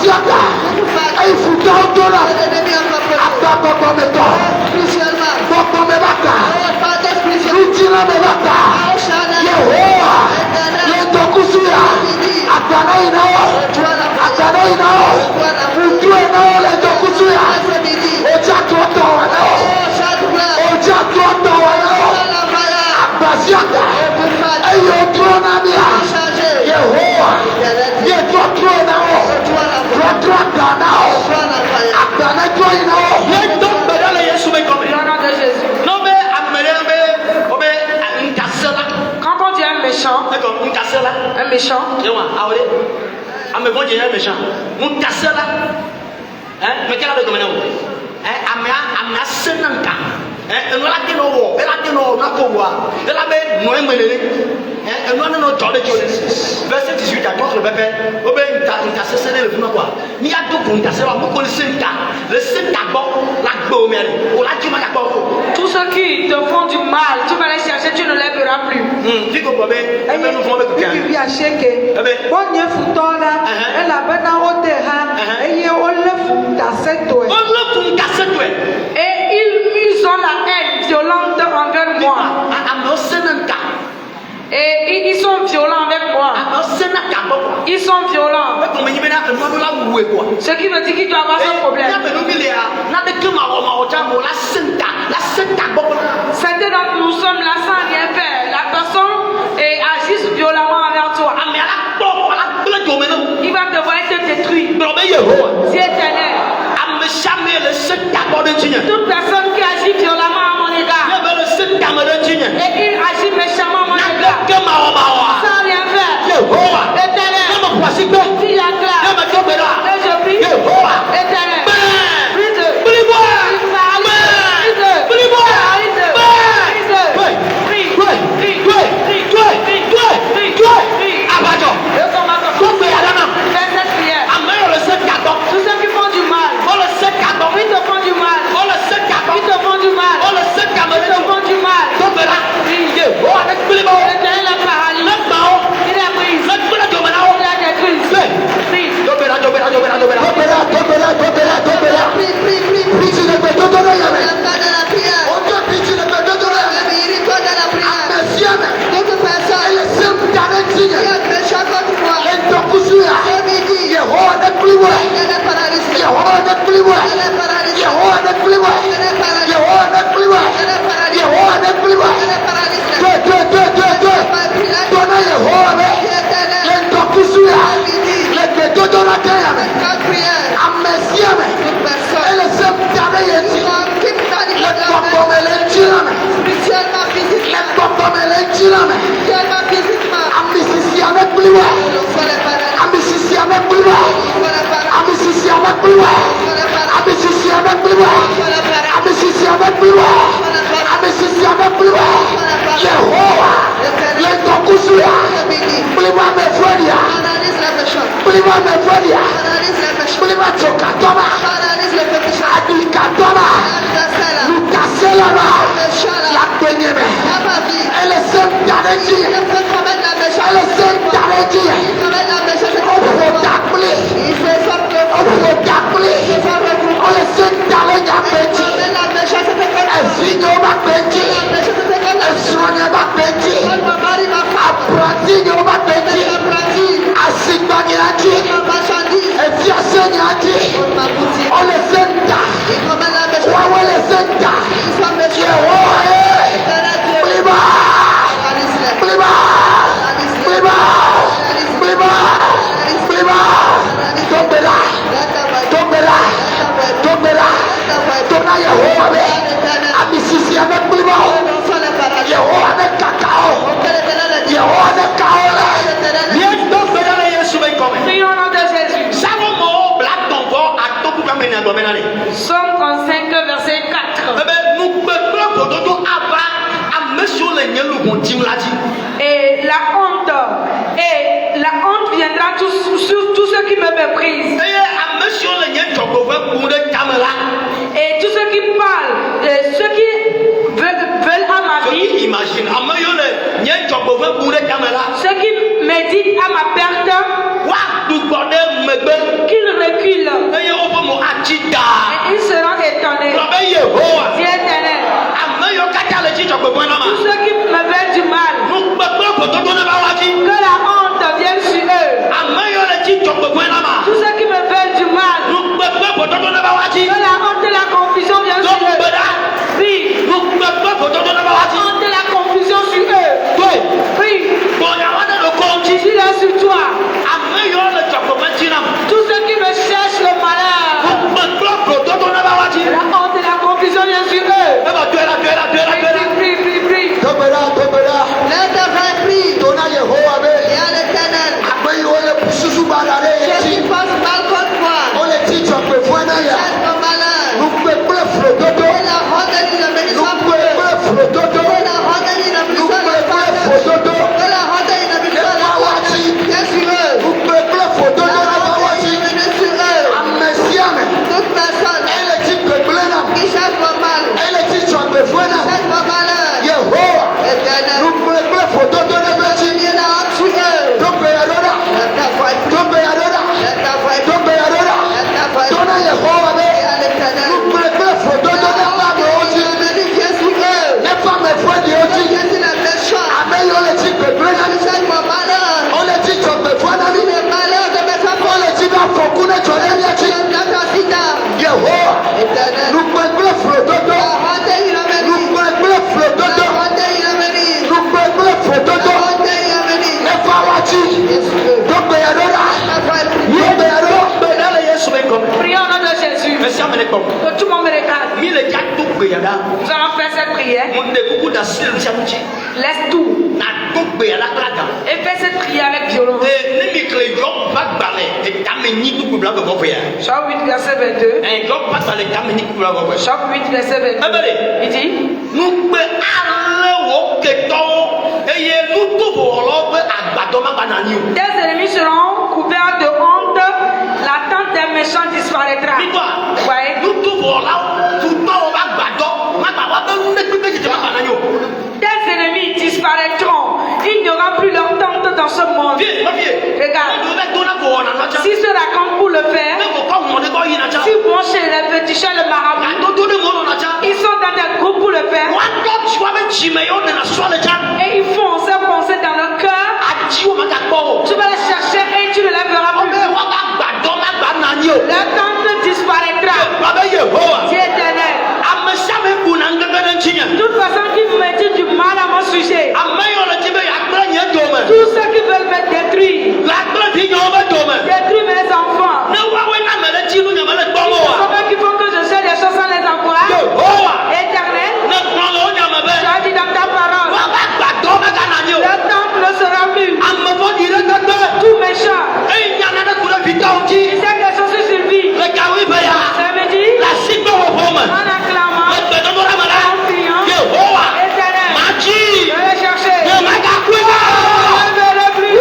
Abasiaka. Ayi futa odora. Ababa meto. Baba mebaka. Rutina mebaka. Yehowa. Lentokusuya. Agana inao. Agana inao. Mutu inao lentokusuya. Oja tuota wanao. Oja tuota wanao. Abasiaka. Ayi odrona mia. Yehowa. Yetotro inao. Totro aganao. Agana to inao. Yento bedale Yesu me comme. Non mais amere obe nkasela. Quand on dit un méchant, D'accord, nkasela. un méchant, Yewa, awole. Ame bon Dieu méchant. Nkasela. Hein, mais quel est le domaine? Amea senanka. Enola kino wo, ela kino na ko wa. Ela be no emelele. Enola no jole jole. Verset 18 à 4 le bébé. Obe nka sesene le funa quoi. Mi a do ko nka sela mo ko le senka. Le senka bon la gbo mere. O la juma ka bon. tous ceux qui te font du mal, tu vas les chercher, tu ne les verras plus. Fiko bobe, e be no fo be ko kan. Bibi asheke. Bonye futola. Ela bena ote ha. Eye ole fundaseto. On le fun ka setwe. Et ils ont la haine violente envers moi. Ame senanka. Et ils sont violents avec moi. Ame senanka bon. Ils sont violents. Ce qui veut dire qu'il doit avoir ce problème. C'était donc nous sommes là sans rien faire. La personne agisse violemment envers toi. Il va devoir être détruit. C'est éternel. Toute personne qui agit violemment à mon égard et qui agit méchamment à mon égard sans rien faire. Éternel. Si la classe. Et je prie. Éternel. Tous ceux qui font du mal, ils te font du mal. Ils te font du mal. Ils te font du mal. L'éternel a paralysé. Il a prise. Il a détruit. Somme 35, verset 4. Et la honte viendra sur tous ceux qui me méprisent. Et tous ceux qui parlent, ceux qui veulent à ma vie, ceux qui méditent à ma perte, qu'ils Job 8, verset 22. Job 8, verset 22. Il dit tes ennemis seront couverts de honte, la tente des méchants disparaîtra. Ouais. Tes ennemis disparaîtront. Il n'y aura plus leur tente dans ce monde. Regarde. Si se racontent pour le faire, si vont chez les féticheurs, le marabout, ils sont dans des groupes pour le faire. Et ils font se penser dans le cœur. Tu vas les chercher et tu ne les verras plus. Leur tente disparaîtra. Dieu éternel. Toute personne qui me dit du mal à mon sujet, tous ceux qui veulent me détruire, détruire mes enfants, ceux qui font que je sais des choses sans les encourager. Éternel, tu as dit dans ta parole, le temple ne sera plus tout méchant. Tu sais quelque chose sur lui. Ça veut dire, en acclamant, en priant, éternel, je vais chercher. Je ne verrai plus.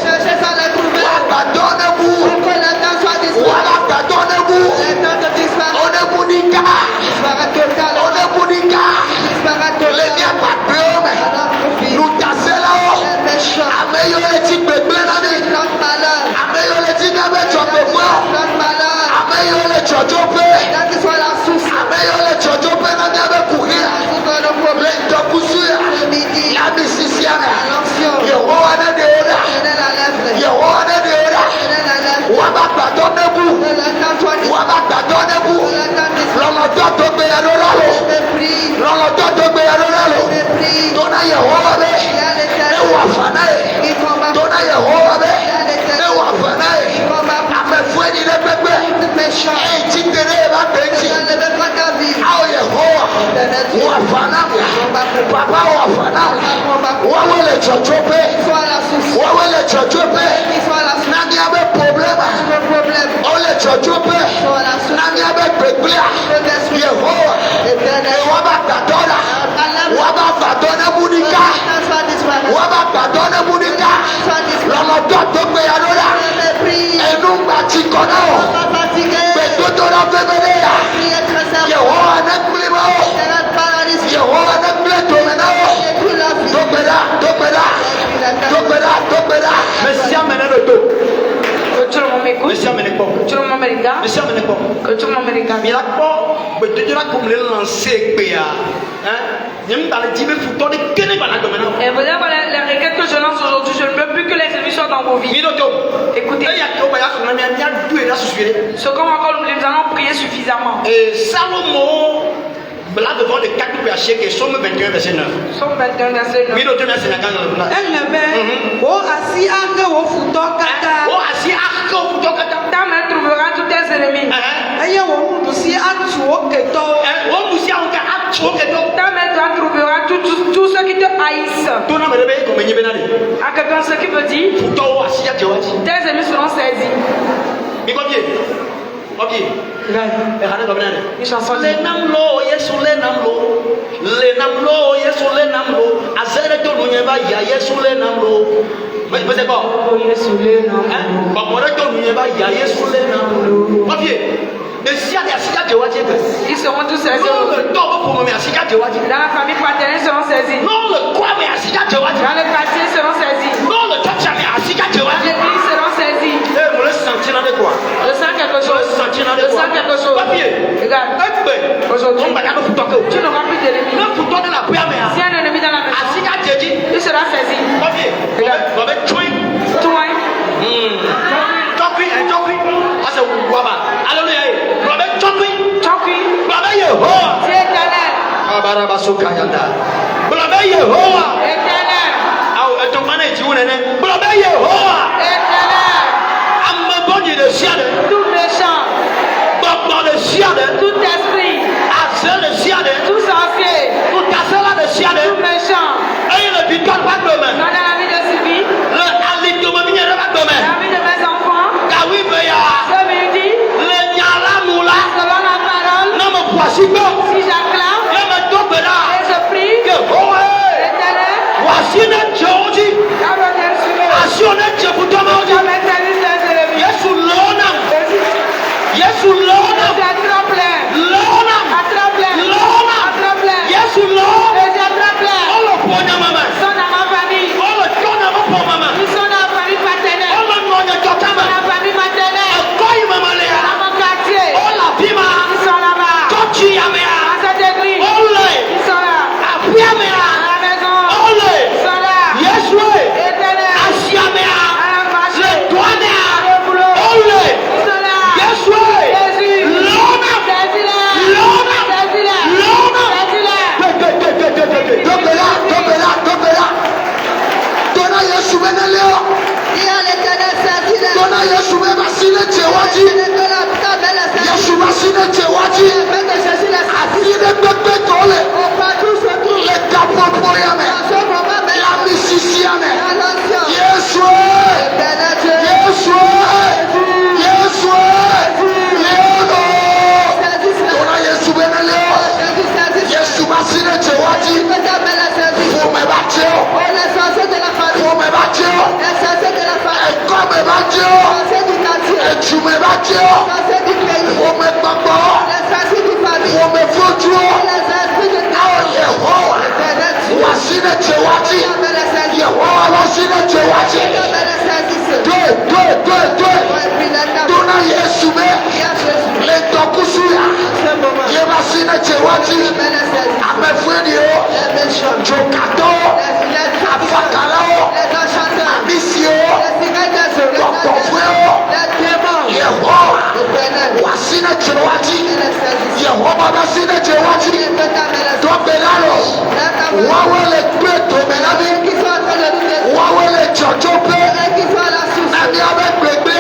Cherchez ça, les trouver. chochope. That is why la source. Ameyo le chochope na miabe kukia. Le problème. Le ndokusuya. Le midi. La misisiana. L'onction. Yehowa ne deora. Éternel la lèvre. Yehowa ne deora. Éternel la lèvre. Waba gbadɔ nebu. Le temps toi dit. Waba gbadɔ nebu. Le temps dit. Lɔlɔdɔ to gbe ya ɖo la lo. Mépris. Lɔlɔdɔ to gbe ya ɖo la lo. Mépris. Dona Yehowa be. Il y a l'éternel. Ewa fana ye. Il combat. Dona Yehowa be. Il y a l'éternel. Ewa fana ye. Il combat. Ame fue ni ɖe gbegbe. Méchant. Eye ti tere eba gbe ŋuti. Je ne veux pas ta vie. Awo Yehowa. Wa fana mia. Papa wa fana mia. Wawo le tsɔtsɔpe. Sois la source. Wawo le tsɔtsɔpe. Sois la source. Nani abe problema. Le problème. Wo le tsɔtsɔpe. Sois la source. Nani abe gbegblea. Yehowa. Éternel. Waba gbadɔ la. Waba gbadɔ ne bunika. Sois disparaître. Waba gbadɔ ne bunika. Sois disparaître. Lɔlɔdɔ to gbe ya ɖo la. Mépris. Enugbatsi kɔ na wo. Pas fatigué. Gbedodo la bebele ya. Priez très simple. Yehowa ne kpli ma wo. Éternel paradis. Yehowa ne kple dome na wo. Et puis la vie. Dogbeda, dogbeda, dogbeda, dogbeda. Mesi amene ɖo to. Tu le m'écoutes. Mesi amene kpɔ. Tu le m'américain. Mesi amene kpɔ. Tu le m'américain. Mi la kpɔ gbedodola ko mi le lancer gbea. Nye mi ba le di be futɔ de kene ba na dɔmɛ na. Et vous savez, les requêtes que je lance aujourd'hui, je ne veux plus que les ennemis soient dans vos vies. Mi ɖo to. Écoutez, Eya ke wo ba ya sɔnna mia mia du ye la susu ye. ce qu'on va encore nous allons prier suffisamment. Salomo là devant le 4 verset Somme 21 verset 9. Somme 21 verset 9. Mi ɖo to mia sena kan na. Elle wo asi ake wo futɔ kaka. Wo asi ake wo futɔ kaka. Ta main trouvera tous tes ennemis. Eye wo nuɖusi atu wo ketɔwo. Wo nusi awo ka atu wo ketɔ. Ta main droite trouvera tous ceux qui te haïssent. To na me de be ko me nye be na de. À quelqu'un ce qui veut dire, Futɔwo asi ya jewa dzi. tes ennemis seront saisis. Mi kɔ bie. Ok. Ehane dɔ bena de. Une chanson dit, Le nam lo Yesu le nam lo. Le nam lo Yesu le nam lo. Azere to nu nye ba ya Yesu le nam lo. Me se ko. oh Yesu le nom. Ba mo re to nu nye ba ya Yesu le nam lo. Ok. Esi ade asi ya jewa dzi be. Ils seront tous saisis. Non le tɔ be ƒome me asi ya jewa dzi. Dans la famille paternelle, ils seront saisis. Non le kɔ me asi ya jewa dzi. Dans le quartier, ils seront saisis. Non le tsɔtsia me asi ya jewa Dans dzi. l'église, ils seront saisis. Mo le santi na de quoi. Je sens quelque chose. Je sens quelque chose. Papier. Regarde. Egbe. Aujourd'hui, On va pas futɔ ke o. tu n'auras plus d'ennemis. Ne futɔ de la kuya me Si a. un ennemi dans la maison, Asi ya je dzi. il sera saisi. Papier. Ba be tsoe. Toi, Tɔkui tɔkui. Ase waba. Alléluia. Ba be tɔkui. Tokui, Ba be Yehowa. c'est éternel. Abaraba so kayanda. Ba be Yehowa. Éternel. Awo etɔn mana eti wo nene. Ba be Yehowa. Éternel. Ame bɔnyi le sia de. Tout méchant, Gbɔgbɔ le sia de. tout esprit, Aze le sia de. tout sorcier, Nutasela le sia de. tout méchant, Eye le bitɔ ba gbeme. dans la vie de Sylvie, Le alitome mi nye ɖe ba gbeme. la vie de mes enfants, Gawi be ya. ce midi, Le nya la nu la. selon la parole, Ne me ƒo asi gbɔ. si j'acclame Ne me do gbe ɖa. et je prie, Yehowa. éternel, Wasi ne dze wo dzi. ta bonne suivez. Asi ne dze futɔmewo dzi. Ta main service des ennemis. Yesu lɔ nam. Yesu lɔ nam. Attrape-les. Lɔ nam. Attrape-les. Lɔ nam. Attrape-les. Yesu lɔ. Les attrape-les. Ɔlɔ ƒo nyamame. Ils sont dans ma famille. Ɔlɔ tɔ na me ƒo mame. Ils sont dans la famille paternelle. Ɔlɔ nɔ nye tɔta me. Dans la famille maternelle. Ekɔ yi meme le ya. Dans mon quartier. Ɔlɔ afi ma. Ils sont là-bas. Tɔtsi ya me ya. Dans cette église. Ɔlɛ. Ils sont là. Aƒia me ya. Dans la maison. Ɔlɛ. Ils sont là. Yesu ye. Éternel. Asia me ya. Dans la marche. Le toa me ya. Dans le boulot. Ɔlɛ. Ils sont là. Yesu ye. Jésus. Lɔ nam. Saisis-les. Lɔ nam. Saisis-les. Lɔ nam. Saisis-les. Dogbeda, dogbeda, dogbeda. Dona Yesu be ne leo. Dis à l'éternel, saisis-les. Dona Yesu be ma si ne dzewa dzi. Yesu ma si ne dzewa dzi. Afi ne gbegbe tɔ le. Le gaƒoƒo ya me. Le ami sisi ya me. Yesu ye. Yesu ye. Yesu ye. Leono. Dona Yesu be ne leo. Yesu ma si ne dzewa dzi. Ƒome ba dze o. Ƒome ba dze o. Ekɔ me ba dze o. Edu me ba dze o. Ƒome gbɔgbɔ. Ƒome vodro. Awo Yehowa. Wasi ne dzewa dzi. Yehowa wasi ne dzewa dzi. Doe. Dona Yesu be. Le dɔ ne chewaji. Yehowa basi ne chewaji. Dobelalo. Wawele pe domelani. Wawele chochope. Nami abe gbegbe.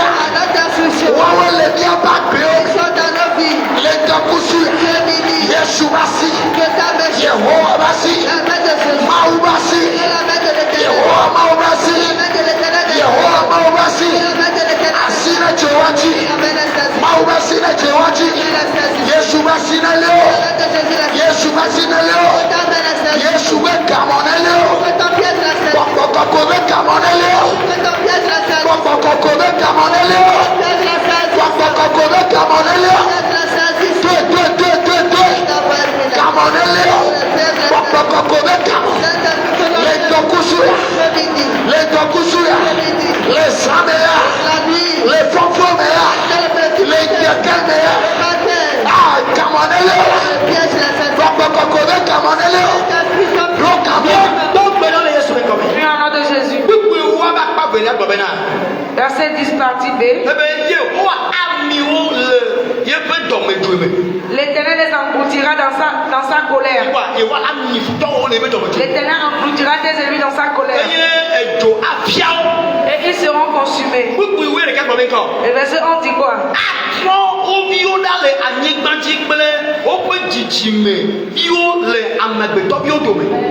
Wawele ni abagbe. Le dokusu. Yesu basi. Yehowa basi. Mau basi. Yehowa mau basi. Yehowa mau basi. Asina chewaji. Mau basi na chewaji. Yesu basi na leo. Yesu basi na leo. Yesu we kamone leo. Kokoko we kamone leo. Kokoko we kamone leo. Kokoko we kamone leo. Kamone leo. Kokoko we kamone. Le dokusuya. Le dokusuya. Le samea. Le fonfomea. Le kekenea. Ah, kamone leo. Kokoko we kamone leo. Verset 10 partie B. L'Éternel les engloutira dans sa colère. L'Éternel engloutira tes ennemis dans sa colère. Et ils seront consumés. Le verset 11 dit quoi?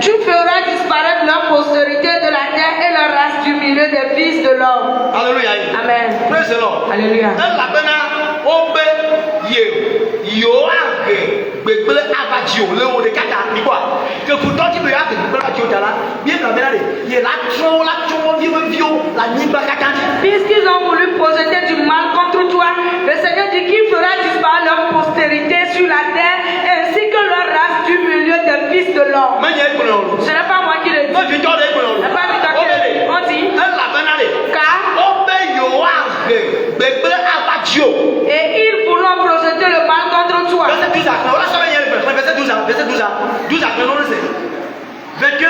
Tu feras disparaître leur postérité de la terre et leur race du milieu des fils de l'homme. Alléluia. Amen. Praise the Lord. Alléluia. Puisqu'ils ont voulu projeter du mal contre toi, le Seigneur dit qu'il fera disparaître leur postérité sur la terre ainsi que leur race du milieu des fils de l'homme. Ce n'est pas moi qui le dis. Ce n'est pas Victor qui le dit. On dit car et ils pourront projeter le mal contre toi.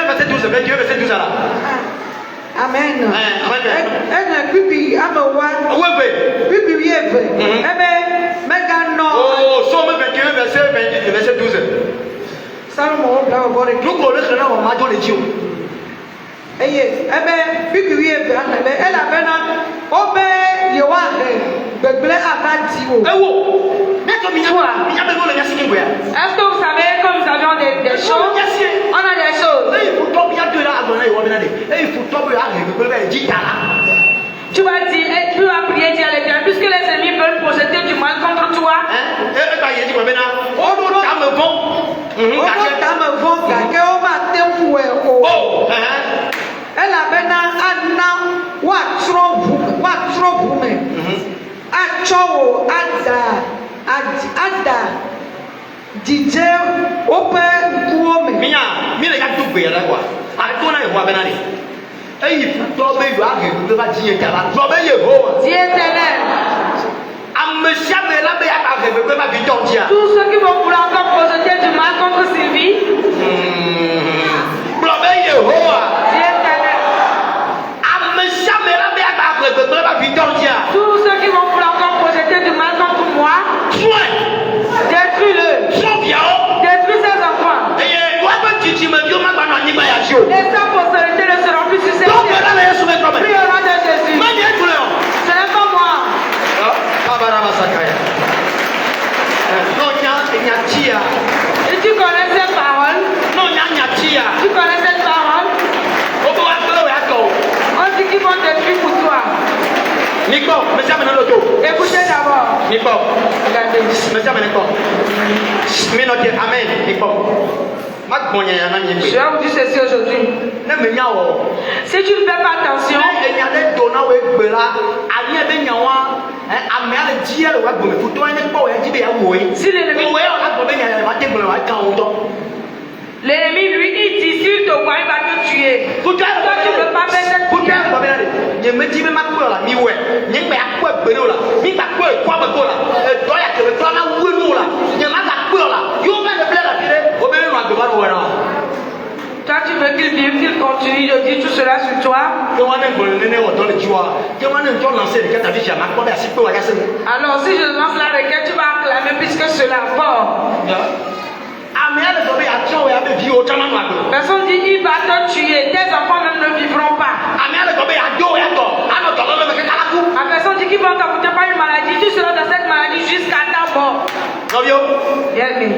Verset 12 là. Amen. Pipi amawa. Pipi yeve. Mega no. Oh, Somme 21 verset 12. Salomon bla bore. Nous connaissons là on m'a donné Dieu. Pipi yeve anabe ela bena obe yewa begbele abati o. Est-ce que vous savez que nous avions des choses? On a des choses. Tu vas dire, tu vas prier, dire à l'Éternel, puisque les ennemis veulent projeter du mal contre toi. DJ open kuome. Mia le gars tout béa quoi. Arrête-toi là et vois ben aller. Et il faut tomber il va arriver va dire qu'à la tomber Yehova. Dis Éternel. Ameshia me la be ya arriver peut pas vite dire. Tous ceux qui vont vouloir encore projeter du mal contre Sylvie. Tomber Yehova. Dis Éternel. Ameshia me la be ya arriver peut pas vite dire. Tous ceux qui vont vouloir encore projeter du mal contre moi. Détruis-le. Détruis ses enfants. Et sa postérité ne sera plus sur cette terre. Prie au nom de Jésus. Ce n'est pas moi. Et tu connais cette parole? Tu connais cette parole? On dit qu'ils vont détruire pour toi. Écoutez d'abord. Regardez. Amen. Je vais vous dire ceci aujourd'hui. Si tu ne fais pas attention, si l'ennemi lui il dit s'il te voit il va te tuer. Toi tu ne peux pas faire cette prière. Toi tu veux qu'il vive, qu'il continue de dire tout cela sur toi. Alors si je lance la requête, tu vas acclamer puisque cela fort. Personne dit il va te tuer, tes enfants même ne vivront pas. La personne dit qu'il va t'apporter pas une maladie, tu seras dans cette maladie jusqu'à ta mort. Bien aimé.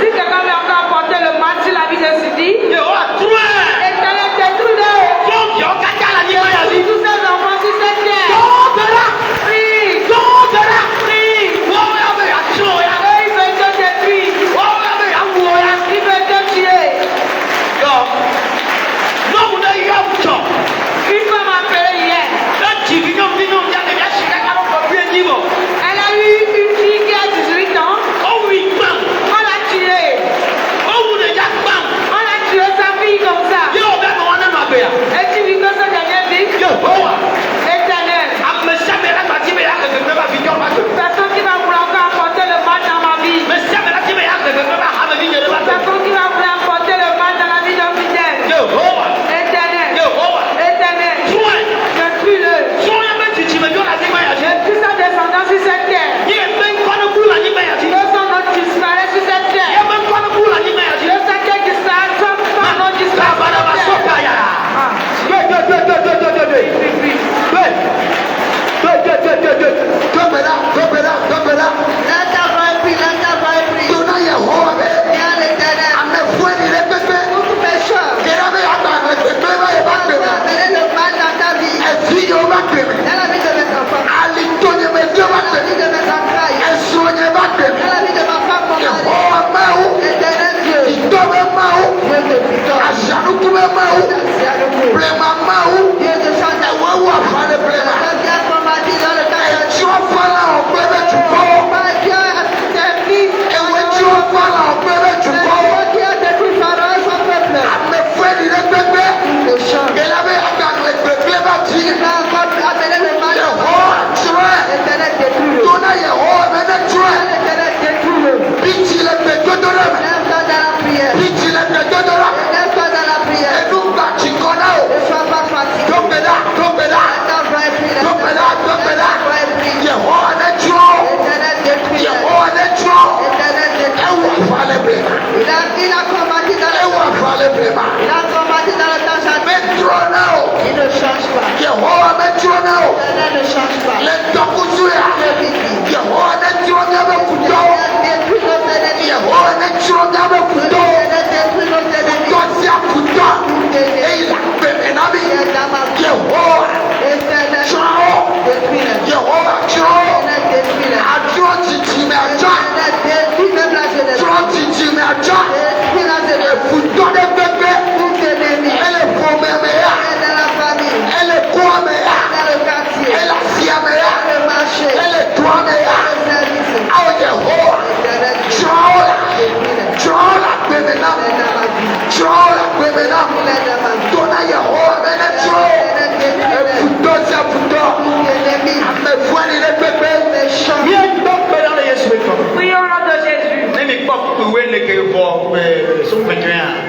Si quelqu'un veut encore apporter le mal sur la vie de Sidi, Éternel détruis-le. Tous ces enfants sur cette terre. Prie. Il veut te détruire. Il veut te tuer. Une femme appelée hier. Elle a eu une fille qui a 18 ans. On l'a tuée. On a tué sa fille comme ça. Et tu vis que ça devient vite. Éternel. Personne qui va vouloir encore apporter le mal dans ma vie. Personne qui va vouloir apporter le mal dans la vie d'un fidèle. Éternel. Détruis-le. Détruis sa descendance sur cette terre. Que son nom disparaisse sur cette terre. Que cette terre disparaisse, son nom disparaisse sur cette terre.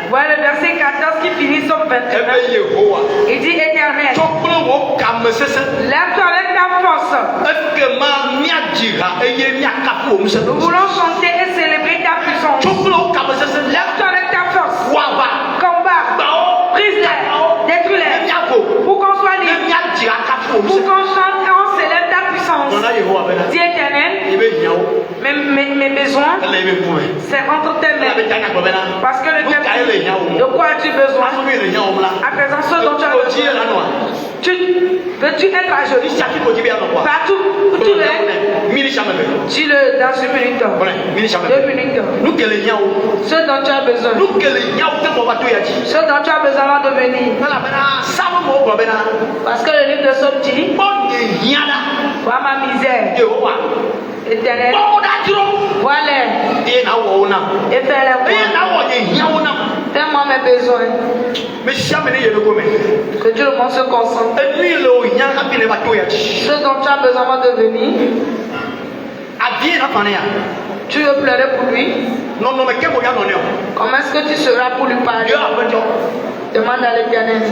Voilà le verset 14 qui finit sur 21. Il dit Éternel, lève-toi avec ta force. Nous voulons chanter et célébrer ta puissance. Lève-toi avec ta force. Combat, brise-les, détruis-les. Pour qu'on soit libre. Pour qu'on chante et on célèbre ta puissance. Dis Éternel, mes besoins, c'est entre tes mains. Parce que le Dieu, de quoi as-tu besoin? À présent, ce dont tu as besoin. Veux-tu être à genoux? Partout où tu es. Dis-le dans ce minute. 2 minutes. Ce dont tu as besoin. Ce dont tu as besoin avant de venir. Parce que le livre de Somme dit, vois ma misère. Éternel, voilà. Et fais-les voir. Fais-moi mes besoins. Que Dieu le monde se concentre. Ce dont tu as besoin avant de venir. Tu veux pleurer pour lui? Non, mais quel moyen non est? Comment est-ce que tu seras pour lui parler? Dieu a fait. Demande à l'Éternel.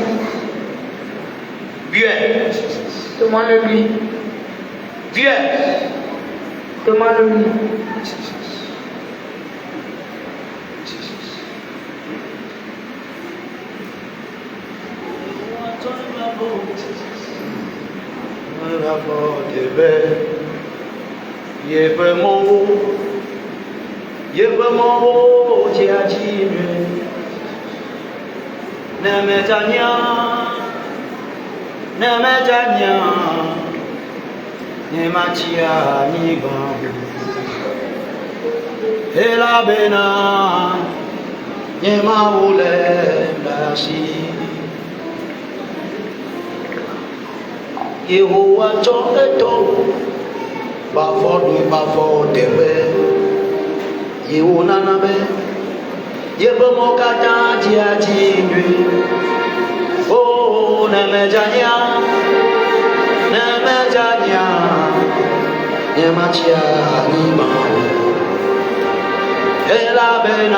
Viens. Demande-lui. Viens. Demande-lui. Yehowa tsɔ etɔ bafɔ ɖu bafɔ teƒe yewo nana be yeƒe mɔ katã dzia dzi nyuie o ne medzania nye matsi anyigba o elabena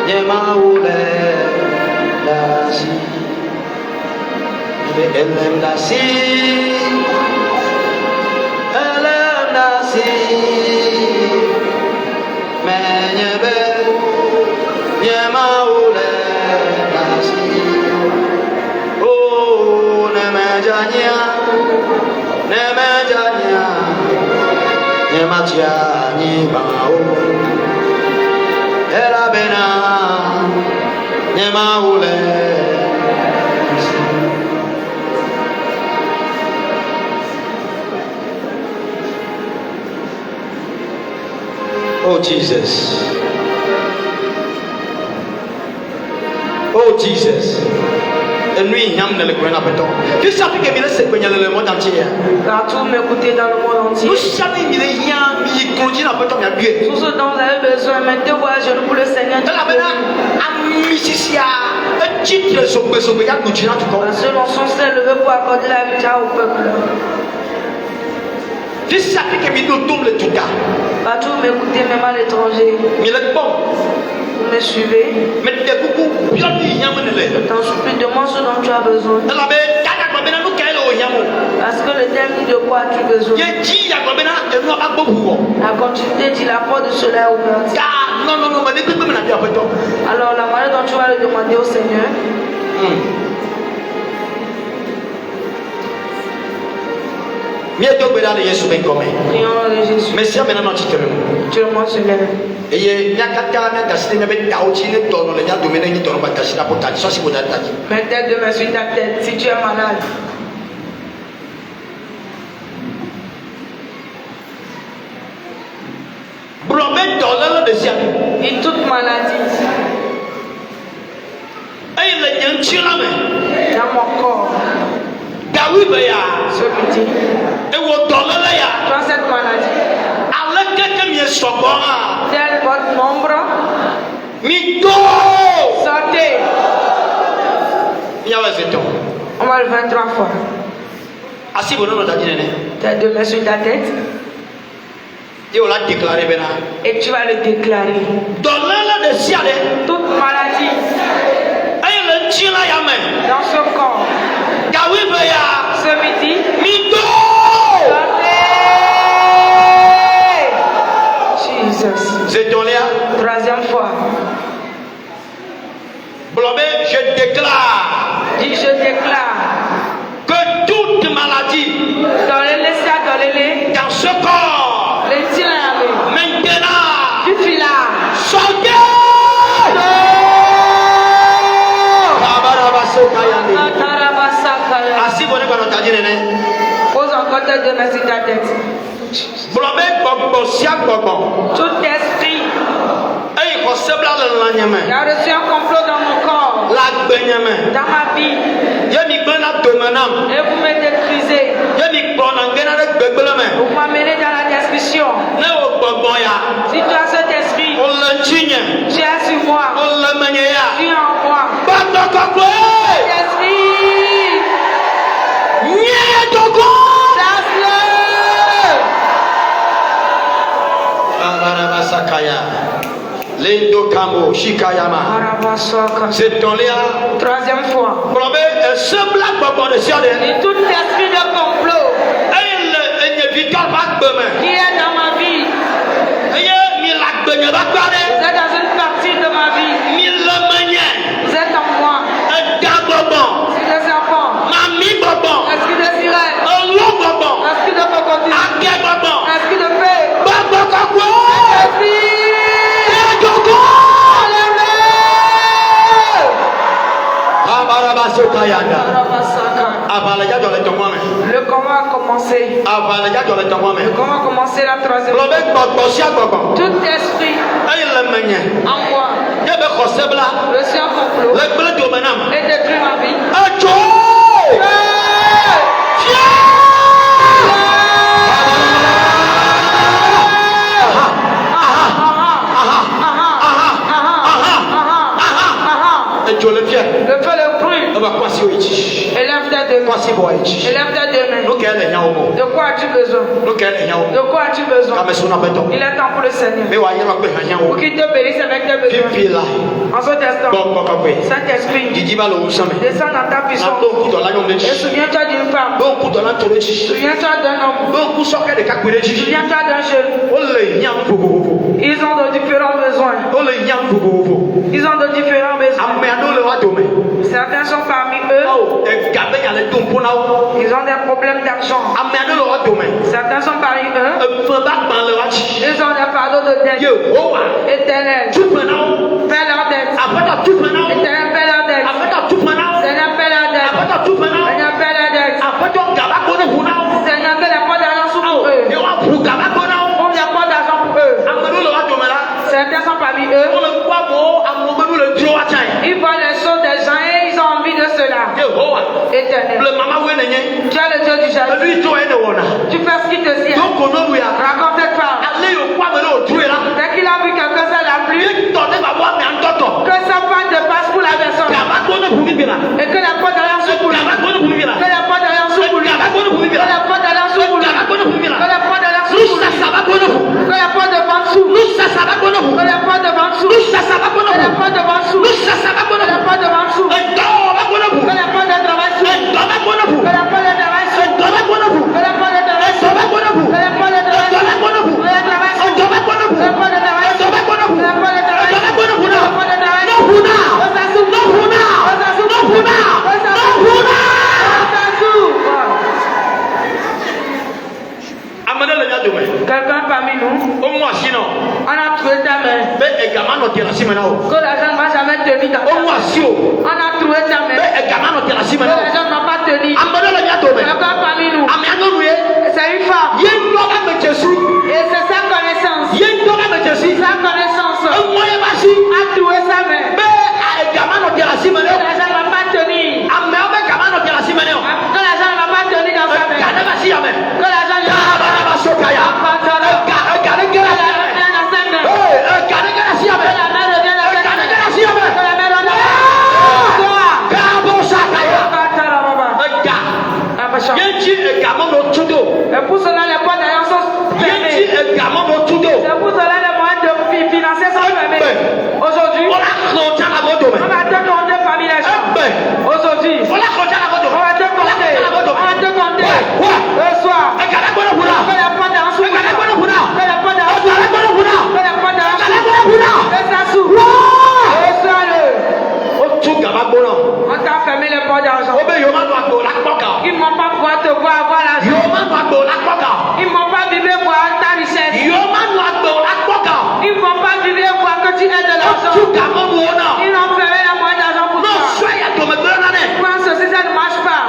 nye Mawu le asi. Elem nasi, menyebe, nyemaule nasi. Oh, nemejanya, nyematia nyibao. Elabena, nyemaule. Oh Jesus. Oh Jesus. Et lui, il y a un élément à péton. Tu sais que il est dans le monde entier. Partout m'écouter dans le monde entier. Nous savons qu'il y a un continent à péton, il y a Dieu. Tout ce dont vous avez besoin, mettez vos genoux pour le Seigneur. Selon son sein levé pour accorder la victoire au peuple. Tu sais que nous tombons tout cas. Partout m'écoutez, même à l'étranger. Mais le bon. Vous me suivez. Mais t'es beaucoup bien dit, je t'en supplie, demande ce dont tu as besoin. Parce que le thème dit de quoi as-tu besoin. La continuité dit la porte de cela est ouverte. Alors la manière dont tu vas le demander au Seigneur. Prions de Jésus. Mais si maintenant tu te lèves. Tout le monde se lève. Mets tête de main sur ta tête si tu es malade. Et toute maladie. Dans mon corps. Ce petit. Dans cette maladie. Tel votre nombre. Sortez. On va le 23 fois. Tête de main sur ta tête. Et tu vas le déclarer. Toute maladie. Dans ce corps. Ce midi. Jesus. Troisième fois. Je déclare. Dis, je déclare. Que toute maladie. Dans ce corps. Maintenant. Tu files là. Sortez. Pose encore tête de main sur ta tête. Tout esprit qui a reçu un complot dans mon corps, dans ma vie, et vous me détruisez, vous m'amenez dans la destruction. Si tu as cet esprit, tu es sur moi, tu es en moi. Esprit, chasse-le. C'est ton lien. Troisième fois. Et tout esprit de complot qui est dans ma vie. Vous êtes dans une partie de ma vie. Vous êtes en moi. Esprit de serpent. Esprit de sirène. Esprit de crocodile. Esprit de fée. Le combat a commencé. Le combat a commencé la troisième fois. Tout esprit en moi. Le sien complot. Et détruit ma vie. Le feu le brûle. Élève tes deux mains. Élève tes deux mains. De quoi as-tu besoin? De quoi as-tu besoin? Il est temps pour le Seigneur. Pour qu'il te bénisse avec tes besoins. En ce instant, Saint-Esprit, descends dans ta puissance. Et souviens-toi d'une femme. Souviens-toi d'un homme. Souviens-toi d'un jeune. Ils ont de différents besoins. Ils ont de différents besoins. Certains sont parmi eux. Ils ont des problèmes d'argent. Certains sont parmi eux. Ils ont des fardeaux de dette. Éternel, fais leur dette. Éternel, fais leur dette. Seigneur, fais leur dette. Seigneur, fais leur dette. Seigneur, que les portes d'argent sont pour eux. Ouvre les portes d'argent pour eux. Certains sont parmi eux. Ils voient les choses des gens et ils ont envie de cela. Éternel, tu es le Dieu du jardin. Tu fais ce qui te sied. Raconte cette femme. Dès qu'il a vu quelqu'un ça l'a plu, que sa femme te passe pour la personne. Et que la porte d'argent s'ouvre pour lui. Que la porte d'argent s'ouvre pour lui. Que la porte d'argent s'ouvre pour lui. Que la porte d'argent s'ouvre pour lui. Que la porte de vente s'ouvre. Que la porte de vente s'ouvre. Que la porte de vente s'ouvre. Que la porte de vente s'ouvre. Que la porte de travail s'ouvre. Que la porte de travail s'ouvre. Que la porte de travail s'ouvre. Que la porte de travail s'ouvre. Que la porte de travail s'ouvre. Que la porte de travail s'ouvre. Que la porte de travail s'ouvre. Que la porte de travail s'ouvre. Que la porte de travail quelqu'un parmi nous, on a trouvé ta main. Que l'argent ne va jamais tenir dans ta main. On a trouvé ta main. Que l'argent ne va pas tenir. Quelqu'un parmi nous, c'est une femme. Et c'est sa connaissance. Sa connaissance a trouvé sa main. Que l'argent ne va pas tenir. Que l'argent ne va pas tenir dans sa main. Que l'argent ne va et pour cela les portes d'argent sont fermées. C'est pour cela les moyens de financer sont fermés. Aujourd'hui, on va te compter parmi les gens. Aujourd'hui, on va te compter. Le soir, que les portes d'argent s'ouvrent. Que les portes d'argent s'ouvrent. Que ça s'ouvre. Le soir, on t'a fermé les portes d'argent. Ils ne m'ont pas pouvoir te voir avoir l'argent. Ils ne m'ont pas vivé voir ta richesse. Ils ne m'ont pas vivé voir que tu aies de l'argent. Ils ont fermé les moyens d'argent pour toi. Quand ceci, ça ne marche pas.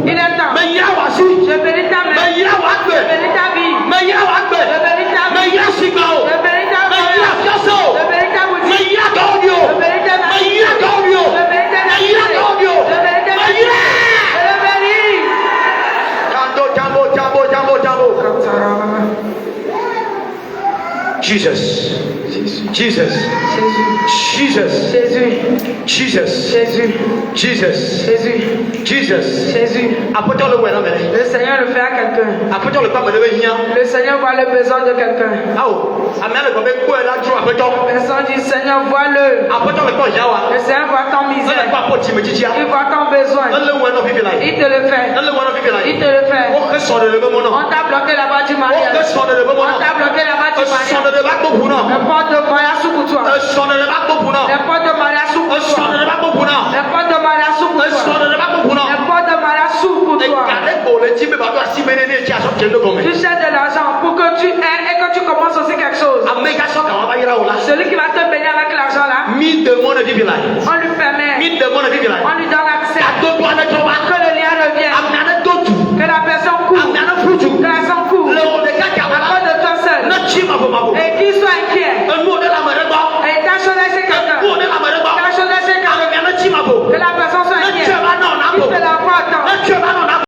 Il est temps. Je bénis ta main. Je bénis ta vie. Je bénis ta main. Je bénis ta main. Je bénis ta main. Je bénis ta boutique. Je bénis ta main. Je bénis ta main. Je bénis ta main. Jesus. Jesus. Jesus. Jesus. Jesus. Jesus. Apportons le wénon. Le Seigneur le fait à quelqu'un. Apportons le pas me lever. Le Seigneur voit le besoin de quelqu'un. La personne dit Seigneur vois-le. Le Seigneur voit ton misère. Il voit ton besoin. Il te le fait. Il te le fait. On t'a bloqué la-bas du mariage. On t'a bloqué la-bas du mariage. Le porte de mariage sous pour toi. Le porte de mariage sous pour toi. Le porte de mariage sous pour toi. Le porte de mariage sous pour toi. Tu cherches de l'argent.